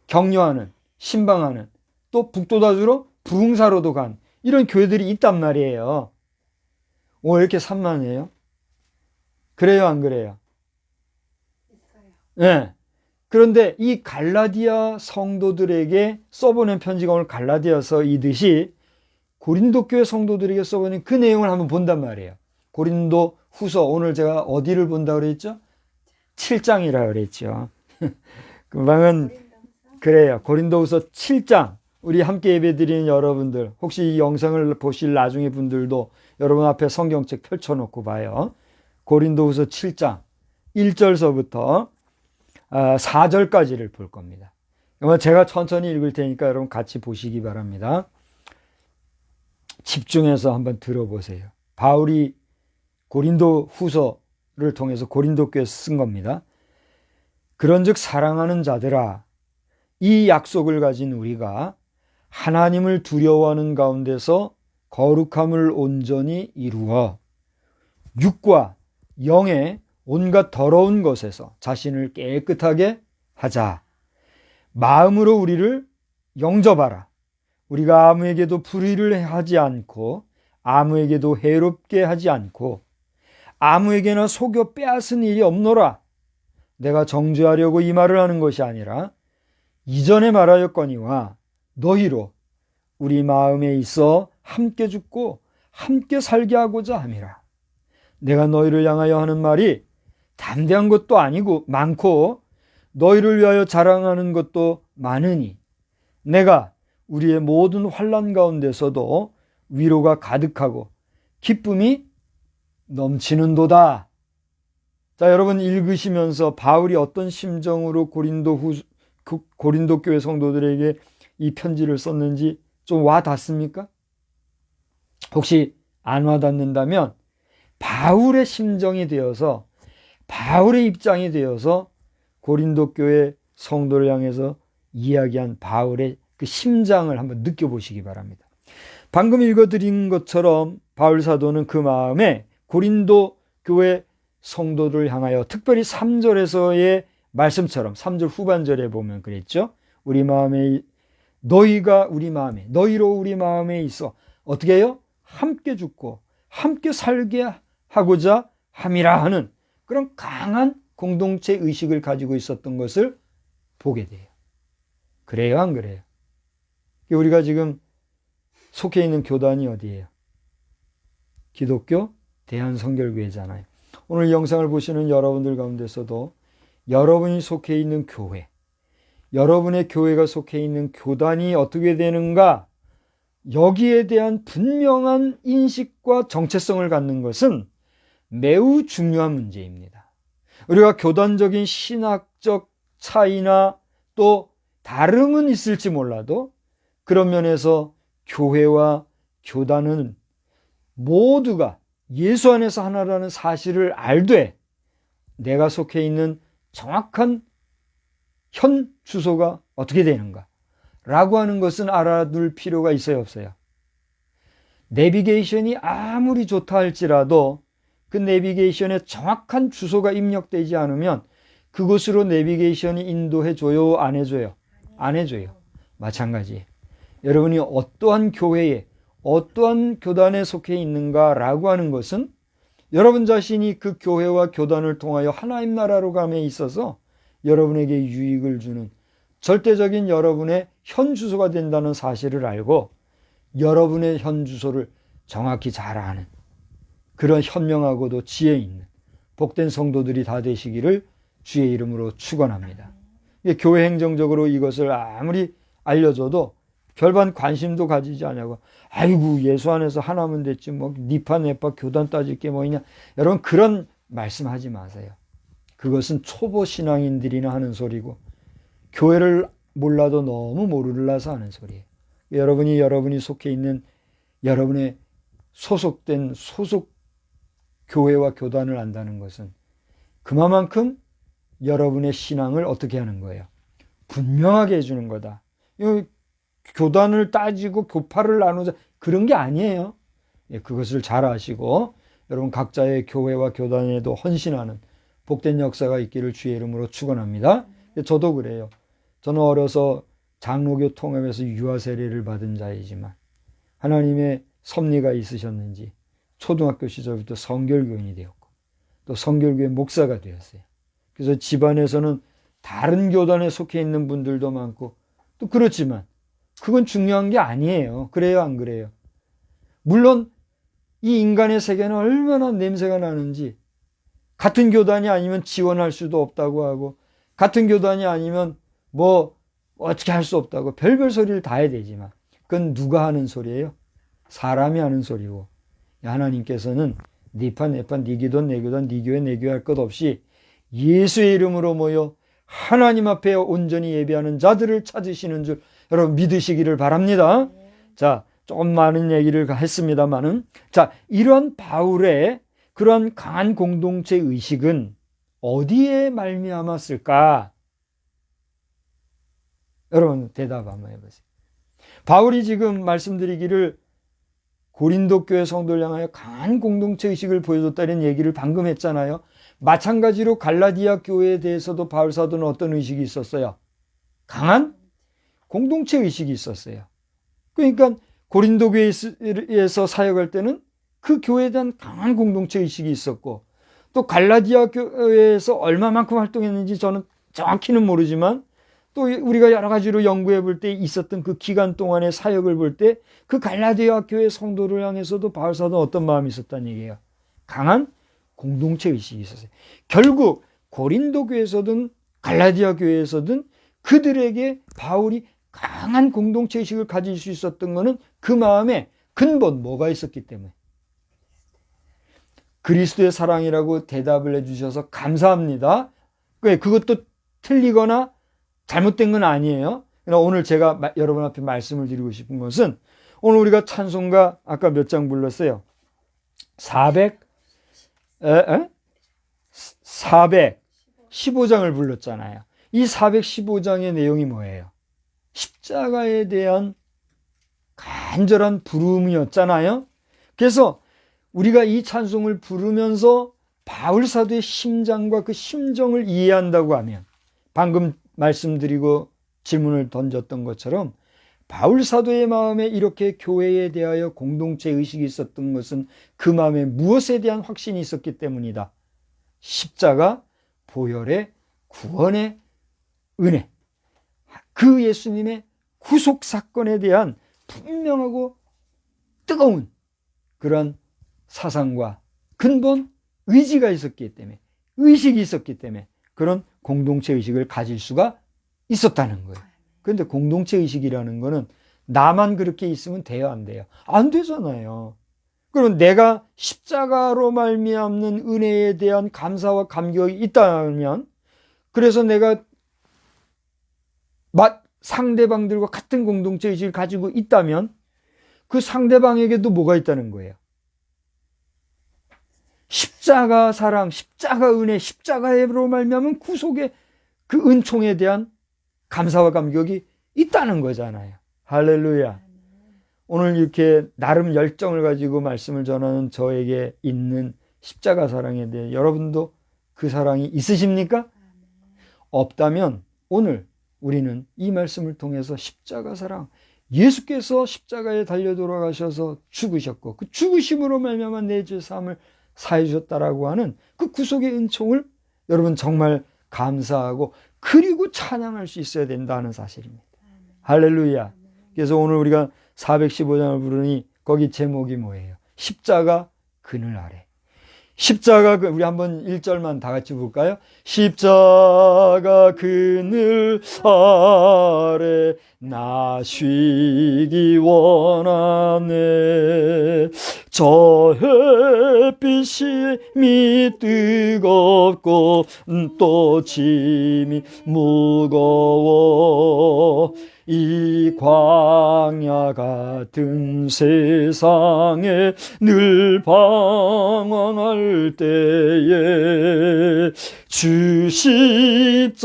격려하는, 신방하는, 또 북도다주로 부흥사로도 간 이런 교회들이 있단 말이에요. 왜 이렇게 산만해요? 그래요, 안 그래요? 네. 그런데 이 갈라디아 성도들에게 써보낸 편지가 오늘 갈라디아서이듯이 고린도 교회 성도들에게 써보낸 그 내용을 한번 본단 말이에요. 고린도 후서 오늘 제가 어디를 본다고 그랬죠? 7장이라고 그랬죠. 금방은 그래요. 고린도 후서 7장 우리 함께 예배드리는 여러분들, 혹시 이 영상을 보실 나중에 분들도 여러분 앞에 성경책 펼쳐놓고 봐요. 고린도후서 7장 1절서부터 4절까지를 볼 겁니다. 제가 천천히 읽을 테니까 여러분 같이 보시기 바랍니다. 집중해서 한번 들어보세요. 바울이 고린도 후서를 통해서 고린도 교회에 쓴 겁니다. 그런즉 사랑하는 자들아, 이 약속을 가진 우리가 하나님을 두려워하는 가운데서 거룩함을 온전히 이루어 육과 영의 온갖 더러운 것에서 자신을 깨끗하게 하자. 마음으로 우리를 영접하라. 우리가 아무에게도 불의를 하지 않고 아무에게도 해롭게 하지 않고 아무에게나 속여 빼앗은 일이 없노라. 내가 정죄하려고 이 말을 하는 것이 아니라 이전에 말하였거니와 너희로 우리 마음에 있어 함께 죽고 함께 살게 하고자 함이라. 내가 너희를 향하여 하는 말이 담대한 것도 아니고 많고 너희를 위하여 자랑하는 것도 많으니 내가 우리의 모든 환난 가운데서도 위로가 가득하고 기쁨이 넘치는도다. 자, 여러분 읽으시면서 바울이 어떤 심정으로 고린도 교회 성도들에게 이 편지를 썼는지 좀 와닿습니까? 혹시 안 와닿는다면 바울의 심정이 되어서, 바울의 입장이 되어서 고린도 교회 성도를 향해서 이야기한 바울의 그 심장을 한번 느껴보시기 바랍니다. 방금 읽어드린 것처럼 바울 사도는 그 마음에 고린도 교회 성도들을 향하여 특별히 3절에서의 말씀처럼 3절 후반절에 보면 그랬죠. 우리 마음에, 너희가 우리 마음에, 너희로 우리 마음에 있어 어떻게 해요? 함께 죽고 함께 살게 하고자 함이라 하는 그런 강한 공동체 의식을 가지고 있었던 것을 보게 돼요. 그래요, 안 그래요? 우리가 지금 속해 있는 교단이 어디예요? 기독교 대한성결교회잖아요. 오늘 영상을 보시는 여러분들 가운데서도 여러분이 속해 있는 교회, 여러분의 교회가 속해 있는 교단이 어떻게 되는가, 여기에 대한 분명한 인식과 정체성을 갖는 것은 매우 중요한 문제입니다. 우리가 교단적인 신학적 차이나 또 다름은 있을지 몰라도 그런 면에서 교회와 교단은 모두가 예수 안에서 하나라는 사실을 알되 내가 속해 있는 정확한 현 주소가 어떻게 되는가 라고 하는 것은 알아둘 필요가 있어요, 없어요? 내비게이션이 아무리 좋다 할지라도 그 내비게이션에 정확한 주소가 입력되지 않으면 그곳으로 내비게이션이 인도해줘요, 안 해줘요? 안 해줘요. 마찬가지예요. 여러분이 어떠한 교회에, 어떠한 교단에 속해 있는가라고 하는 것은 여러분 자신이 그 교회와 교단을 통하여 하나님 나라로 감에 있어서 여러분에게 유익을 주는 절대적인 여러분의 현 주소가 된다는 사실을 알고 여러분의 현 주소를 정확히 잘 아는 그런 현명하고도 지혜 있는 복된 성도들이 다 되시기를 주의 이름으로 축원합니다. 교회 행정적으로 이것을 아무리 알려줘도 별반 관심도 가지지 않냐고, 아이고 예수 안에서 하나면 됐지 뭐 니파 내파 교단 따질 게 뭐 있냐, 여러분 그런 말씀하지 마세요. 그것은 초보 신앙인들이나 하는 소리고 교회를 몰라도 너무 모르라서 하는 소리예요. 여러분이 속해 있는 여러분의 소속된 소속 교회와 교단을 안다는 것은 그만큼 여러분의 신앙을 어떻게 하는 거예요? 분명하게 해주는 거다. 교단을 따지고 교파를 나누자 그런 게 아니에요. 그것을 잘 아시고 여러분 각자의 교회와 교단에도 헌신하는 복된 역사가 있기를 주의 이름으로 축원합니다. 저도 그래요. 저는 어려서 장로교 통합에서 유아 세례를 받은 자이지만 하나님의 섭리가 있으셨는지 초등학교 시절부터 성결교인이 되었고 또 성결교회 목사가 되었어요. 그래서 집안에서는 다른 교단에 속해 있는 분들도 많고 또 그렇지만 그건 중요한 게 아니에요. 그래요, 안 그래요? 물론 이 인간의 세계는 얼마나 냄새가 나는지 같은 교단이 아니면 지원할 수도 없다고 하고 같은 교단이 아니면 뭐 어떻게 할 수 없다고 별별 소리를 다 해야 되지만 그건 누가 하는 소리예요? 사람이 하는 소리고, 하나님께서는 네 판 내 판 네 기도 내 기도 네 교회 내 교회 할 것 없이 예수의 이름으로 모여 하나님 앞에 온전히 예배하는 자들을 찾으시는 줄 여러분 믿으시기를 바랍니다. 자, 조금 많은 얘기를 했습니다만은, 자, 이러한 바울의 그러한 강한 공동체 의식은 어디에 말미암았을까? 여러분 대답 한번 해보세요. 바울이 지금 말씀드리기를 고린도 교회 성도를 향하여 강한 공동체 의식을 보여줬다는 얘기를 방금 했잖아요. 마찬가지로 갈라디아 교회에 대해서도 바울 사도는 어떤 의식이 있었어요? 강한 공동체 의식이 있었어요. 그러니까 고린도 교회에서 사역할 때는 그 교회에 대한 강한 공동체 의식이 있었고, 또 갈라디아 교회에서 얼마만큼 활동했는지 저는 정확히는 모르지만, 또 우리가 여러 가지로 연구해 볼 때 있었던 그 기간 동안의 사역을 볼 때 그 갈라디아 교회 성도를 향해서도 바울 사도는 어떤 마음이 있었다는 얘기예요. 강한 공동체 의식이 있었어요. 결국 고린도 교회에서든 갈라디아 교회에서든 그들에게 바울이 강한 공동체 의식을 가질 수 있었던 것은 그 마음에 근본 뭐가 있었기 때문에, 그리스도의 사랑이라고 대답을 해주셔서 감사합니다. 그것도 틀리거나 잘못된 건 아니에요. 오늘 제가 여러분 앞에 말씀을 드리고 싶은 것은, 오늘 우리가 찬송가 아까 몇 장 불렀어요? 415장을 불렀잖아요. 이 415장의 내용이 뭐예요? 십자가에 대한 간절한 부름이었잖아요. 그래서 우리가 이 찬송을 부르면서 바울 사도의 심장과 그 심정을 이해한다고 하면, 방금 말씀드리고 질문을 던졌던 것처럼 바울 사도의 마음에 이렇게 교회에 대하여 공동체 의식이 있었던 것은 그 마음에 무엇에 대한 확신이 있었기 때문이다. 십자가, 보혈의 구원의 은혜, 그 예수님의 구속 사건에 대한 분명하고 뜨거운 그런 사상과 근본 의지가 있었기 때문에, 의식이 있었기 때문에 그런 공동체 의식을 가질 수가 있었다는 거예요. 그런데 공동체 의식이라는 거는 나만 그렇게 있으면 돼요, 안 돼요? 안 되잖아요. 그럼 내가 십자가로 말미암는 은혜에 대한 감사와 감격이 있다면, 그래서 내가 상대방들과 같은 공동체 의식을 가지고 있다면 그 상대방에게도 뭐가 있다는 거예요? 십자가 사랑, 십자가 은혜, 십자가로 말미암은 구속의 그 은총에 대한 감사와 감격이 있다는 거잖아요. 할렐루야. 오늘 이렇게 나름 열정을 가지고 말씀을 전하는 저에게 있는 십자가 사랑에 대해 여러분도 그 사랑이 있으십니까? 없다면 오늘 우리는 이 말씀을 통해서 십자가 사랑, 예수께서 십자가에 달려 돌아가셔서 죽으셨고 그 죽으심으로 말미암아 내 죄 사함을 사해 주셨다라고 하는 그 구속의 은총을 여러분 정말 감사하고 그리고 찬양할 수 있어야 된다는 사실입니다. 할렐루야. 그래서 오늘 우리가 415장을 부르니 거기 제목이 뭐예요? 십자가 그늘 아래. 십자가, 우리 한번 1절만 다 같이 볼까요? 십자가 그늘 아래 나 쉬기 원하네. 저 햇빛이 뜨겁고 또 짐이 무거워 이 광야 같은 세상에 늘 방황할 때에 주 십자가의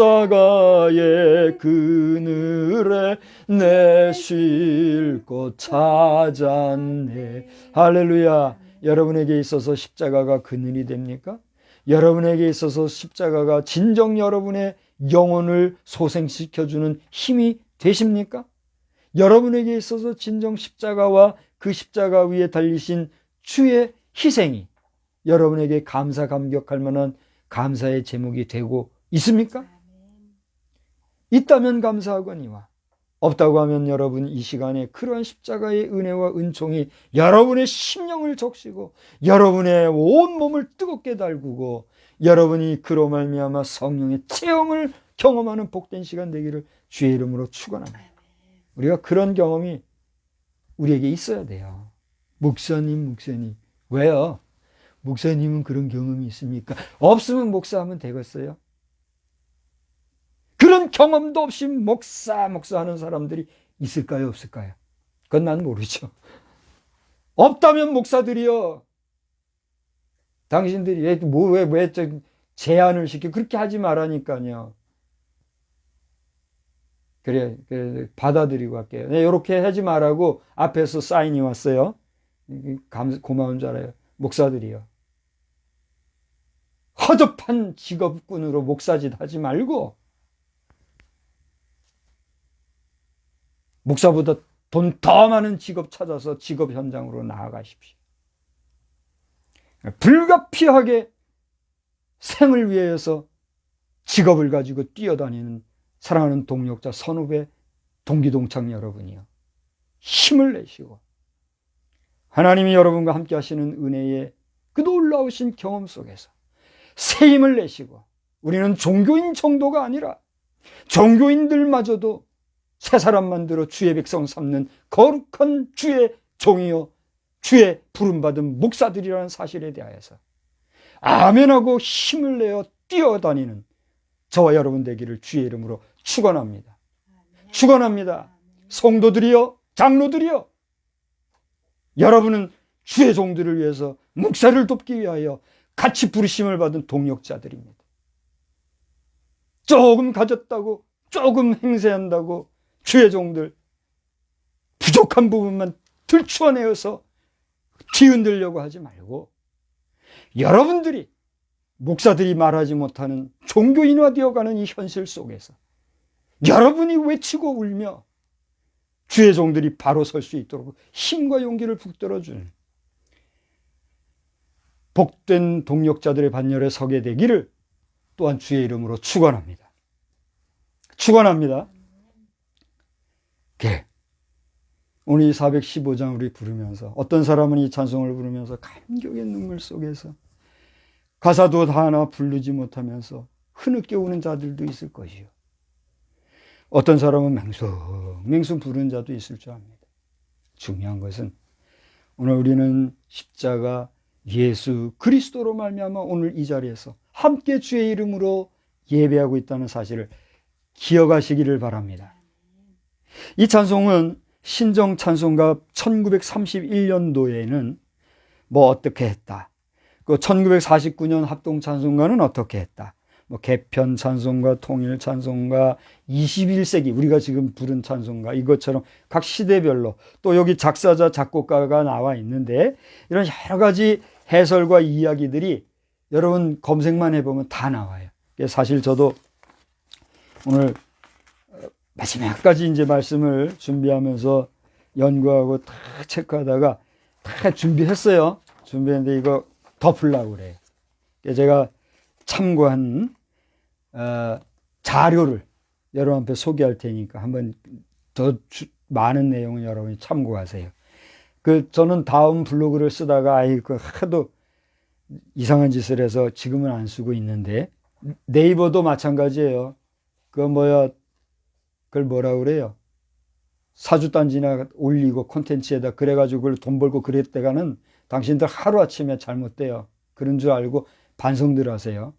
그늘에 내 쉴 곳 찾았네. 할렐루야. 여러분에게 있어서 십자가가 그늘이 됩니까? 여러분에게 있어서 십자가가 진정 여러분의 영혼을 소생시켜주는 힘이 되십니까? 여러분에게 있어서 진정 십자가와 그 십자가 위에 달리신 주의 희생이 여러분에게 감사 감격할 만한 감사의 제목이 되고 있습니까? 있다면 감사하거니와 없다고 하면 여러분 이 시간에 그러한 십자가의 은혜와 은총이 여러분의 심령을 적시고 여러분의 온 몸을 뜨겁게 달구고 여러분이 그로 말미암아 성령의 체험을 경험하는 복된 시간 되기를 주의 이름으로 축원합니다. 우리가 그런 경험이 우리에게 있어야 돼요. 목사님. 왜요? 목사님은 그런 경험이 있습니까? 없으면 목사하면 되겠어요? 그런 경험도 없이 목사 하는 사람들이 있을까요? 없을까요? 그건 난 모르죠. 없다면 목사들이요. 당신들이 왜 제안을 시켜? 그렇게 하지 말라니까요. 그래, 받아들이고 할게요. 네, 이렇게 하지 말라고 앞에서 사인이 왔어요. 고마운 줄 알아요. 목사들이요. 허접한 직업군으로 목사짓 하지 말고, 목사보다 돈 더 많은 직업 찾아서 직업 현장으로 나아가십시오. 불가피하게 생을 위해서 직업을 가지고 뛰어다니는 사랑하는 동역자, 선후배, 동기동창 여러분이요. 힘을 내시고 하나님이 여러분과 함께 하시는 은혜의 그 놀라우신 경험 속에서 새 힘을 내시고, 우리는 종교인 정도가 아니라 종교인들마저도 새 사람 만들어 주의 백성 삼는 거룩한 주의 종이요, 주의 부름받은 목사들이라는 사실에 대하여서 아멘하고 힘을 내어 뛰어다니는 저와 여러분 되기를 주의 이름으로 축원합니다. 축원합니다. 성도들이여, 장로들이여, 여러분은 주의 종들을 위해서, 목사를 돕기 위하여 같이 부르심을 받은 동역자들입니다. 조금 가졌다고, 조금 행세한다고 주의 종들 부족한 부분만 들추어내어서 뒤흔들려고 하지 말고, 여러분들이 목사들이 말하지 못하는 종교인화되어가는 이 현실 속에서 여러분이 외치고 울며 주의 종들이 바로 설 수 있도록 힘과 용기를 북돋아주는 복된 동역자들의 반열에 서게 되기를 또한 주의 이름으로 축원합니다. 축원합니다. 오늘 이 415장 우리 부르면서, 어떤 사람은 이 찬송을 부르면서 감격의 눈물 속에서 가사도 다 하나 부르지 못하면서 흐느껴 우는 자들도 있을 것이요, 어떤 사람은 맹숭 부르는 자도 있을 줄 압니다. 중요한 것은 오늘 우리는 십자가 예수 그리스도로 말미암아 오늘 이 자리에서 함께 주의 이름으로 예배하고 있다는 사실을 기억하시기를 바랍니다. 이 찬송은 신정 찬송가 1931년도에는 뭐 어떻게 했다, 그 1949년 합동 찬송가는 어떻게 했다, 뭐 개편 찬송가, 통일 찬송가, 21세기 우리가 지금 부른 찬송가, 이것처럼 각 시대별로 또 여기 작사자 작곡가가 나와 있는데, 이런 여러 가지 해설과 이야기들이 여러분 검색만 해보면 다 나와요. 사실 저도 오늘 마지막까지 이제 말씀을 준비하면서 연구하고 다 체크하다가 다 준비했어요. 준비했는데 이거 덮으려고 그래요. 제가 참고한 자료를 여러분 앞에 소개할 테니까 한번 더 많은 내용은 여러분이 참고하세요. 저는 다음 블로그를 쓰다가 하도 이상한 짓을 해서 지금은 안 쓰고 있는데, 네이버도 마찬가지예요. 그걸 뭐라 그래요? 사주단지나 올리고 콘텐츠에다 그래가지고 그걸 돈 벌고 그랬다가는 당신들 하루아침에 잘못돼요. 그런 줄 알고 반성들 하세요.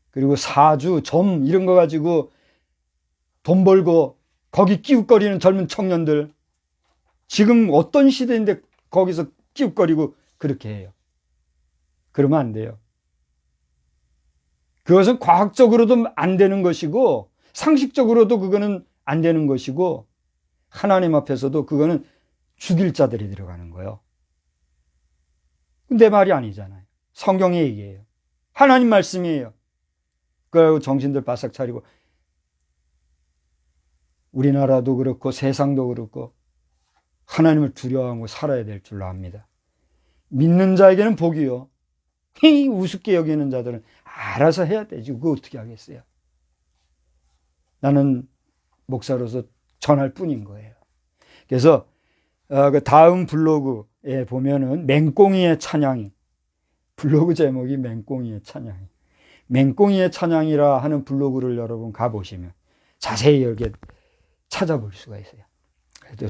그리고 사주, 점 이런 거 가지고 돈 벌고 거기 끼웃거리는 젊은 청년들, 지금 어떤 시대인데 거기서 끼웃거리고 그렇게 해요. 그러면 안 돼요. 그것은 과학적으로도 안 되는 것이고 상식적으로도 그거는 안 되는 것이고, 하나님 앞에서도 그거는 죽일 자들이 들어가는 거예요. 내 말이 아니잖아요. 성경의 얘기예요. 하나님 말씀이에요. 그리고 정신들 바싹 차리고, 우리나라도 그렇고 세상도 그렇고 하나님을 두려워하고 살아야 될 줄로 압니다. 믿는 자에게는 복이요, 우습게 여기는 자들은 알아서 해야 되지. 그거 어떻게 하겠어요? 나는 목사로서 전할 뿐인 거예요. 그래서 그 다음 블로그에 보면은 맹꽁이의 찬양이, 블로그 제목이 맹꽁이의 찬양이, 맹꽁이의 찬양이라 하는 블로그를 여러분 가보시면 자세히 이렇게 찾아볼 수가 있어요.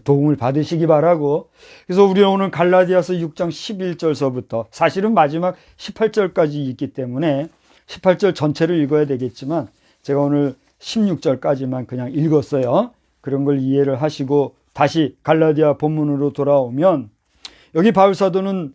도움을 받으시기 바라고. 그래서 우리는 오늘 갈라디아서 6장 11절서부터 사실은 마지막 18절까지 있기 때문에 18절 전체를 읽어야 되겠지만 제가 오늘 16절까지만 그냥 읽었어요. 그런 걸 이해를 하시고 다시 갈라디아 본문으로 돌아오면 여기 바울사도는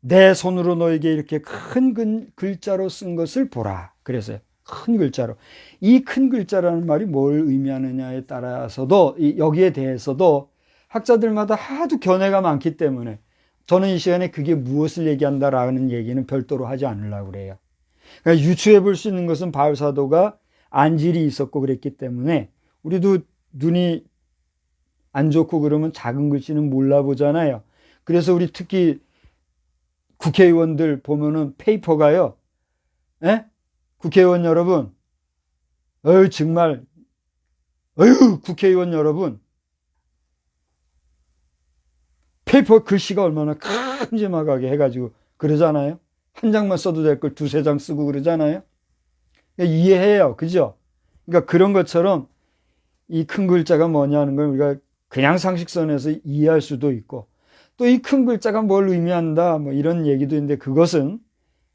내 손으로 너에게 이렇게 큰 글자로 쓴 것을 보라 그랬어요. 큰 글자로. 이 큰 글자라는 말이 뭘 의미하느냐에 따라서도 여기에 대해서도 학자들마다 하도 견해가 많기 때문에 저는 이 시간에 그게 무엇을 얘기한다라는 얘기는 별도로 하지 않으려고 그래요. 그러니까 유추해 볼 수 있는 것은 바울사도가 안질이 있었고 그랬기 때문에 우리도 눈이 안 좋고 그러면 작은 글씨는 몰라보잖아요. 그래서 우리 특히 국회의원들 보면은 페이퍼가요. 에? 국회의원 여러분, 정말, 국회의원 여러분, 페이퍼 글씨가 얼마나 큼지막하게 해가지고 그러잖아요. 한 장만 써도 될 걸 두세 장 쓰고 그러잖아요. 이해해요. 그죠? 그러니까 그런 것처럼 이 큰 글자가 뭐냐는 걸 우리가 그냥 상식선에서 이해할 수도 있고 또 이 큰 글자가 뭘 의미한다 뭐 이런 얘기도 있는데 그것은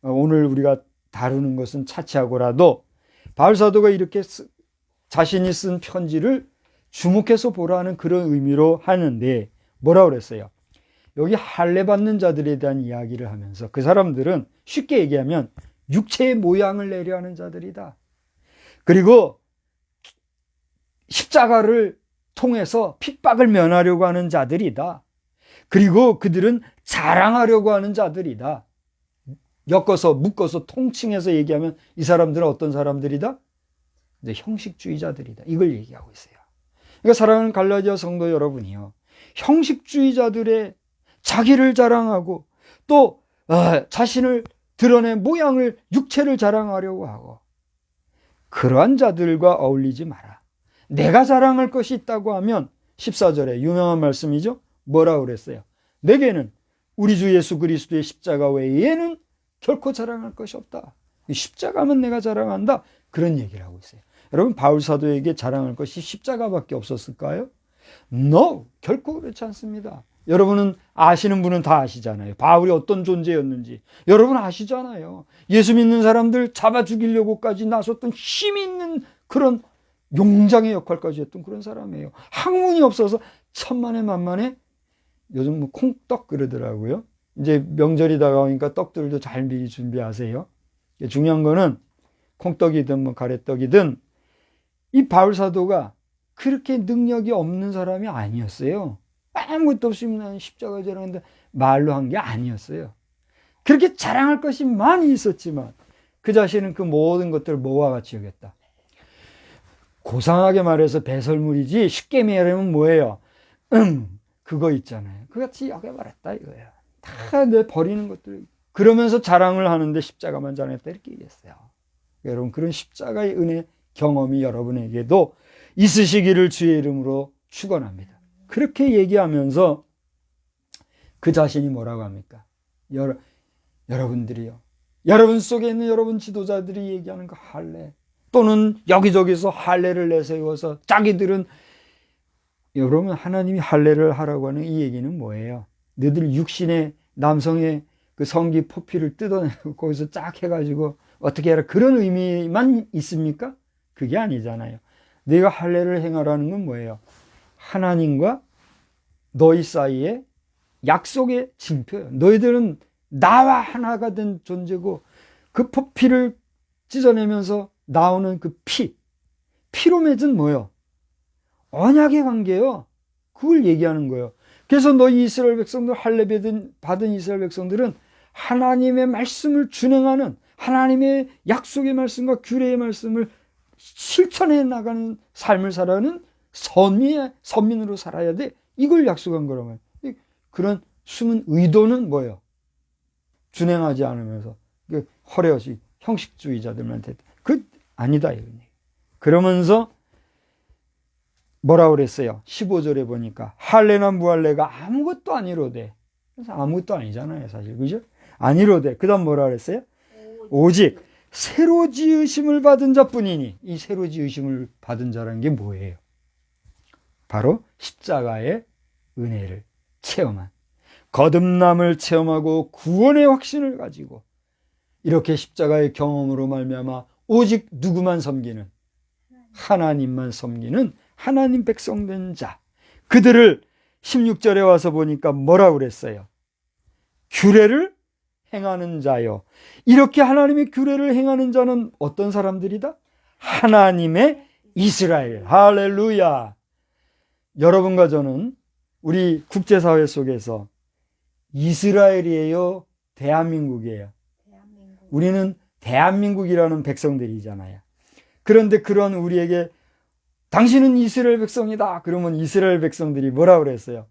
오늘 우리가 다루는 것은 차치하고라도 바울사도가 이렇게 자신이 쓴 편지를 주목해서 보라는 그런 의미로 하는데 뭐라 그랬어요? 여기 할례 받는 자들에 대한 이야기를 하면서 그 사람들은 쉽게 얘기하면 육체의 모양을 내려 하는 자들이다. 그리고 십자가를 통해서 핍박을 면하려고 하는 자들이다. 그리고 그들은 자랑하려고 하는 자들이다. 엮어서 묶어서 통칭해서 얘기하면 이 사람들은 어떤 사람들이다? 이제 형식주의자들이다. 이걸 얘기하고 있어요. 그러니까 사랑하는 갈라디아 성도 여러분이요. 형식주의자들의 자기를 자랑하고 또 자신을 드러낸 모양을 육체를 자랑하려고 하고 그러한 자들과 어울리지 마라. 내가 자랑할 것이 있다고 하면 14절에 유명한 말씀이죠. 뭐라고 그랬어요? 내게는 우리 주 예수 그리스도의 십자가 외에는 결코 자랑할 것이 없다. 십자가면 내가 자랑한다. 그런 얘기를 하고 있어요. 여러분 바울 사도에게 자랑할 것이 십자가밖에 없었을까요? No, 결코 그렇지 않습니다. 여러분은 아시는 분은 다 아시잖아요. 바울이 어떤 존재였는지 여러분 아시잖아요. 예수 믿는 사람들 잡아 죽이려고까지 나섰던 힘 있는 그런 용장의 역할까지 했던 그런 사람이에요. 학문이 없어서 천만에 만만에 요즘 뭐 콩떡 그러더라고요. 이제 명절이 다가오니까 떡들도 잘 미리 준비하세요. 중요한 거는 콩떡이든 뭐 가래떡이든 이 바울 사도가 그렇게 능력이 없는 사람이 아니었어요. 아무것도 없으면 나는 십자가 자랑한다 말로 한 게 아니었어요. 그렇게 자랑할 것이 많이 있었지만 그 자신은 그 모든 것들을 뭐와 같이 여겼다. 고상하게 말해서 배설물이지 쉽게 말하면 뭐예요? 그거 있잖아요. 그같이 여겨버렸다 이거예요. 다 내 버리는 것들. 그러면서 자랑을 하는데 십자가만 자랑했다 이렇게 얘기했어요. 여러분 그런 십자가의 은혜 경험이 여러분에게도 있으시기를 주의 이름으로 축원합니다. 그렇게 얘기하면서 그 자신이 뭐라고 합니까? 여러분들이요. 여러분 속에 있는 여러분 지도자들이 얘기하는 그 할례 또는 여기저기서 할례를 내세워서 자기들은 여러분 하나님이 할례를 하라고 하는 이 얘기는 뭐예요? 너희들 육신의 남성의 그 성기 포피를 뜯어내고 거기서 쫙 해가지고 어떻게 해라 그런 의미만 있습니까? 그게 아니잖아요. 네가 할례를 행하라는 건 뭐예요? 하나님과 너희 사이에 약속의 징표예요. 너희들은 나와 하나가 된 존재고 그 포피를 찢어내면서 나오는 그 피로 맺은 뭐예요? 언약의 관계예요. 그걸 얘기하는 거예요. 그래서 너희 이스라엘 백성들 할례 받은 이스라엘 백성들은 하나님의 말씀을 준행하는 하나님의 약속의 말씀과 규례의 말씀을 실천해 나가는 삶을 살아가는 선민으로 살아야 돼. 이걸 약속한 거라면 그런 숨은 의도는 뭐예요? 준행하지 않으면서 허례없이 형식주의자들한테 아니다. 그러면서 뭐라고 그랬어요? 15절에 보니까 할례나 무할례가 아무것도 아니로되. 그래서 아무것도 아니잖아요 사실. 그죠? 아니로되. 그 다음 뭐라 그랬어요? 오직 새로 지으심을 받은 자뿐이니, 이 새로 지으심을 받은 자라는 게 뭐예요? 바로 십자가의 은혜를 체험한, 거듭남을 체험하고 구원의 확신을 가지고 이렇게 십자가의 경험으로 말미암아 오직 누구만 섬기는, 하나님만 섬기는 하나님 백성된 자, 그들을 16절에 와서 보니까 뭐라고 그랬어요? 규례를 행하는 자요. 이렇게 하나님의 규례를 행하는 자는 어떤 사람들이다? 하나님의 이스라엘. 할렐루야. 여러분과 저는 우리 국제사회 속에서 이스라엘이에요, 대한민국이에요? 대한민국. 우리는 대한민국이라는 백성들이잖아요. 그런데 그런 우리에게 당신은 이스라엘 백성이다 그러면 이스라엘 백성들이 뭐라 그랬어요?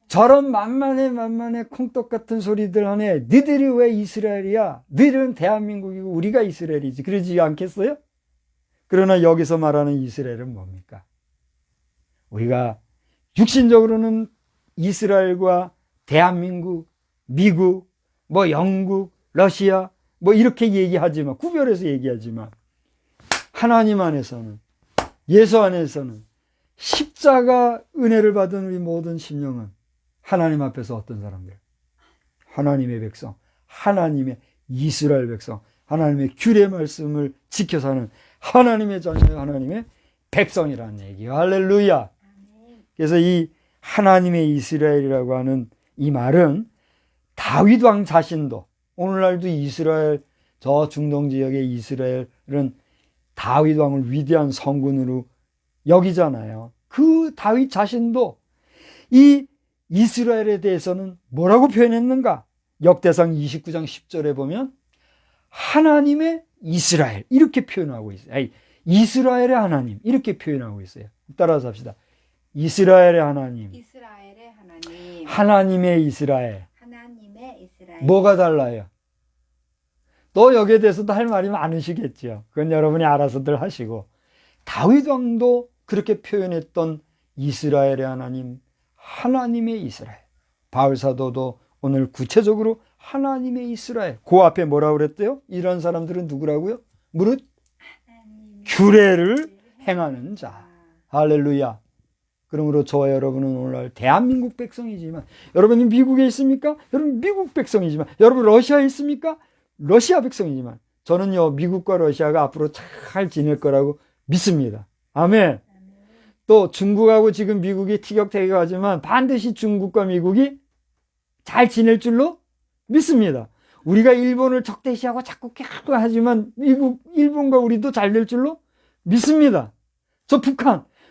저런 만만해 콩떡 같은 소리들 하네. 너희들이 왜 이스라엘이야? 너희들은 대한민국이고 우리가 이스라엘이지. 그러지 않겠어요? 그러나 여기서 말하는 이스라엘은 뭡니까? 우리가 육신적으로는 이스라엘과 대한민국, 미국, 뭐 영국, 러시아 뭐 이렇게 얘기하지만, 구별해서 얘기하지만, 하나님 안에서는, 예수 안에서는 십자가 은혜를 받은 우리 모든 심령은 하나님 앞에서 어떤 사람들? 하나님의 백성, 하나님의 이스라엘 백성, 하나님의 규례 말씀을 지켜 사는 하나님의 자녀, 하나님의 백성이라는 얘기예요. 할렐루야. 그래서 이 하나님의 이스라엘이라고 하는 이 말은 다윗 왕 자신도, 오늘날도 이스라엘, 저 중동 지역의 이스라엘은 다윗 왕을 위대한 성군으로 여기잖아요. 그 다윗 자신도 이 이스라엘에 대해서는 뭐라고 표현했는가? 역대상 29장 10절에 보면 하나님의 이스라엘 이렇게 표현하고 있어요. 아니, 이스라엘의 하나님 이렇게 표현하고 있어요. 따라서 합시다. 이스라엘의 하나님, 이스라엘의 하나님, 하나님의 이스라엘. 하나님의 이스라엘. 뭐가 달라요? 또 여기에 대해서도 할 말이 많으시겠죠. 그건 여러분이 알아서들 하시고, 다윗 왕도 그렇게 표현했던 이스라엘의 하나님, 하나님의 이스라엘. 바울 사도도 오늘 구체적으로 하나님의 이스라엘, 그 앞에 뭐라고 그랬대요? 이런 사람들은 누구라고요? 무릇 규례를 행하는 자. 할렐루야. 그러므로 저와 여러분은 오늘날 대한민국 백성이지만, 여러분이 미국에 있습니까? 여러분 미국 백성이지만, 여러분 러시아에 있습니까? 러시아 백성이지만, 저는요 미국과 러시아가 앞으로 잘 지낼 거라고 믿습니다. 아멘. 또 중국하고 지금 미국이 티격태격하지만 반드시 중국과 미국이 잘 지낼 줄로 믿습니다. 우리가 일본을 적대시하고 자꾸 하지만 미국, 일본과 우리도 잘 될 줄로 믿습니다. 저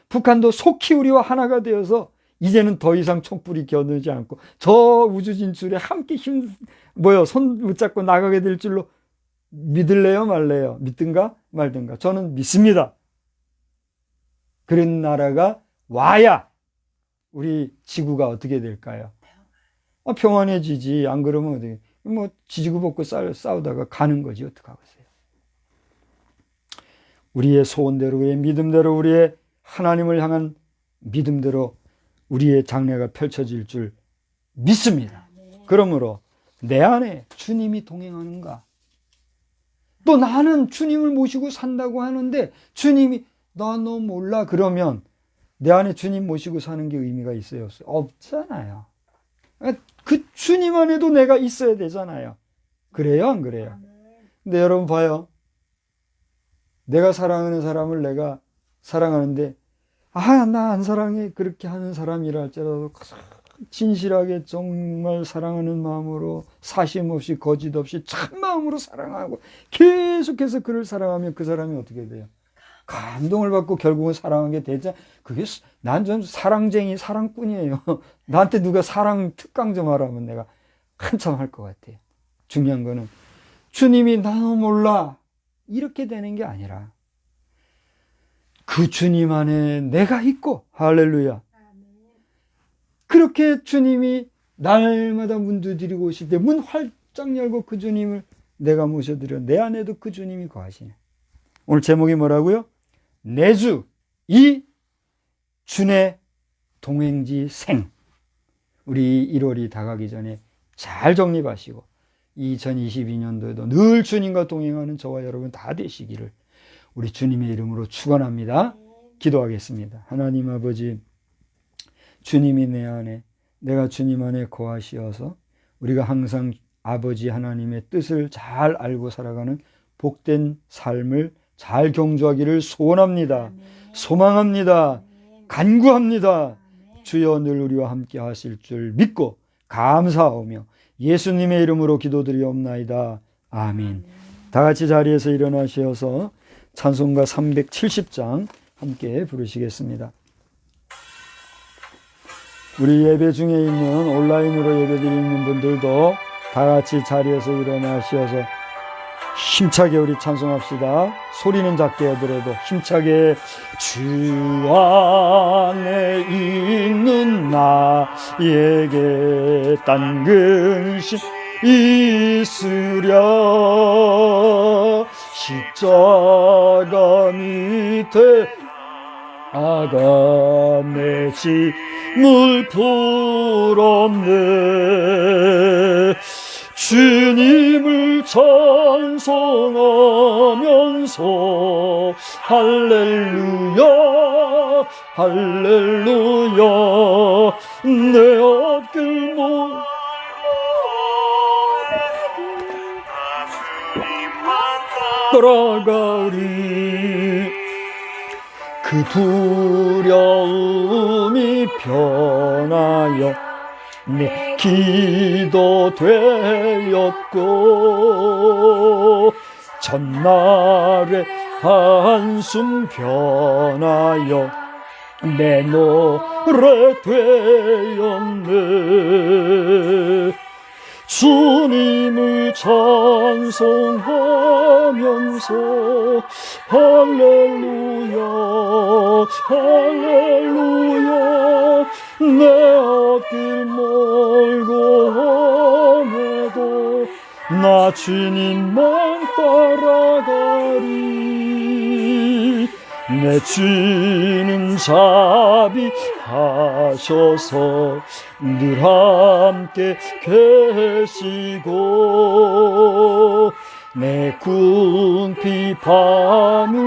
북한도 속히 우리와 하나가 되어서 이제는 더 이상 촛불이 겨누지 않고 저 우주 진출에 함께 손 붙잡고 나가게 될 줄로 믿을래요, 말래요? 믿든가 말든가. 저는 믿습니다. 그런 나라가 와야 우리 지구가 어떻게 될까요? 평안해지지. 안 그러면 어떻게, 지지고 볶고 싸우다가 가는 거지. 어떡하겠어요? 우리의 소원대로, 우리의 믿음대로, 우리의 하나님을 향한 믿음대로 우리의 장래가 펼쳐질 줄 믿습니다. 그러므로 내 안에 주님이 동행하는가? 또 나는 주님을 모시고 산다고 하는데 주님이 나 너 몰라 그러면 내 안에 주님 모시고 사는 게 의미가 있어요? 없어요? 없잖아요. 그 주님 안에도 내가 있어야 되잖아요. 그래요, 안 그래요? 근데 여러분 봐요. 내가 사랑하는 사람을 내가 사랑하는데 나 안 사랑해 그렇게 하는 사람이라 할지라도 진실하게 정말 사랑하는 마음으로 사심 없이 거짓 없이 참 마음으로 사랑하고 계속해서 그를 사랑하면 그 사람이 어떻게 돼요? 감동을 받고 결국은 사랑하게 되자. 그게 난 좀 사랑쟁이 사랑꾼이에요. 나한테 누가 사랑 특강 좀 하라면 내가 한참 할 것 같아요. 중요한 거는 주님이 나 몰라 이렇게 되는 게 아니라 그 주님 안에 내가 있고, 할렐루야. 그렇게 주님이 날마다 문 두드리고 오실 때 문 활짝 열고 그 주님을 내가 모셔드려 내 안에도 그 주님이 거하시네. 오늘 제목이 뭐라고요? 내 주, 이 주의 동행지 생. 우리 1월이 다가기 전에 잘 정립하시고 2022년도에도 늘 주님과 동행하는 저와 여러분 다 되시기를 우리 주님의 이름으로 축원합니다. 기도하겠습니다. 하나님 아버지, 주님이 내 안에, 내가 주님 안에 거하시어서 우리가 항상 아버지 하나님의 뜻을 잘 알고 살아가는 복된 삶을 잘 경주하기를 소원합니다. 소망합니다. 간구합니다. 주여 늘 우리와 함께 하실 줄 믿고 감사하오며 예수님의 이름으로 기도드리옵나이다. 아멘. 다 같이 자리에서 일어나셔서 찬송가 370장 함께 부르시겠습니다. 우리 예배 중에 있는 온라인으로 예배드리는 분들도 다 같이 자리에서 일어나셔서 힘차게 우리 찬송합시다. 소리는 작게 하더라도 힘차게 주 안에 있는 나에게 딴 근심 있으랴 십자가 밑에 아가 내 짐을 풀었네 주님을 찬송하면서 할렐루야 할렐루야 내 앞길 못 따라가리 그 두려움이 변하여 내 기도 되었고 전날의 한숨 변하여 내 노래 되었네 주님을 찬송하면서 할렐루야 할렐루야 내 앞길 멀고 험해도 나 주님만 따라가리 내 주는 자비하셔서 늘 함께 계시고 내 궁핍 바물라시고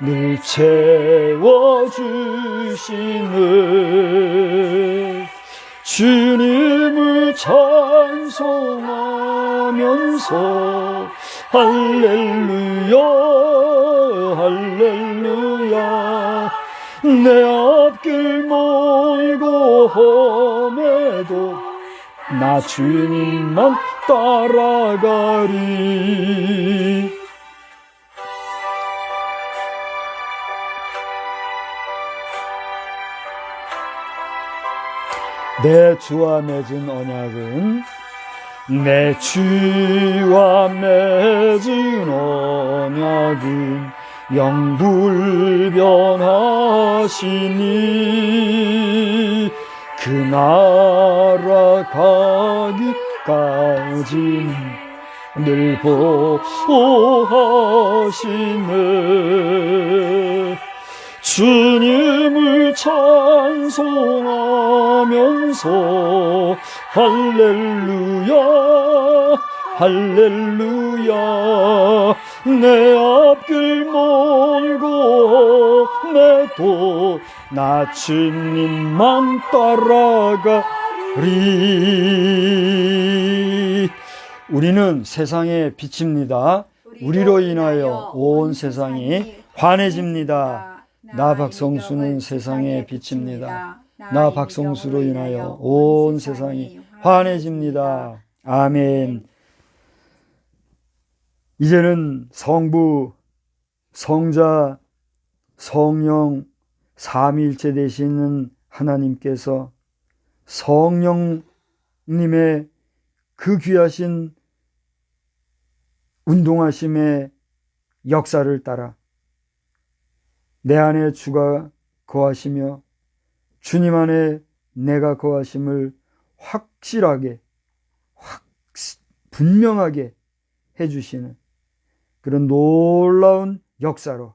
늘 채워주시네 주님을 찬송하면서 할렐루야 할렐루야 내 앞길 멀고 험해도 나 주님만 따라가리 내 주와 맺은 언약은 내 주와 맺은 언약은 영불변하시니 그 나라 가기까지 늘 보호하시네 주님을 찬송하면서 할렐루야 할렐루야 내 앞길 멀고 험해도 나 주님만 따라가리 우리는 세상의 빛입니다. 우리로 인하여 온 세상이 환해집니다. 나 박성수는 세상의 빛입니다. 나 박성수로 인하여 온 세상이 환해집니다. 아멘. 이제는 성부, 성자, 성령, 삼위일체 되시는 하나님께서 성령님의 그 귀하신 운동하심의 역사를 따라 내 안에 주가 거하시며 주님 안에 내가 거하심을 확실하게 분명하게 해주시는 그런 놀라운 역사로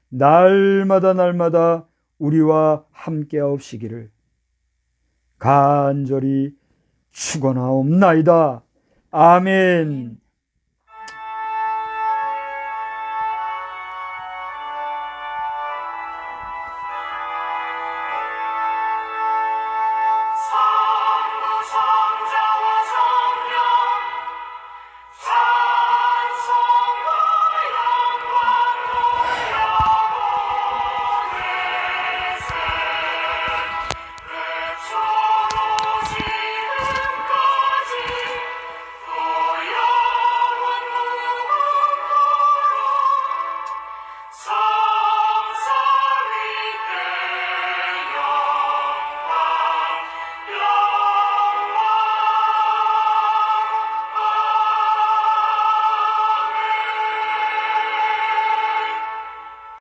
날마다 우리와 함께 하옵시기를 간절히 축원하옵나이다. 아멘.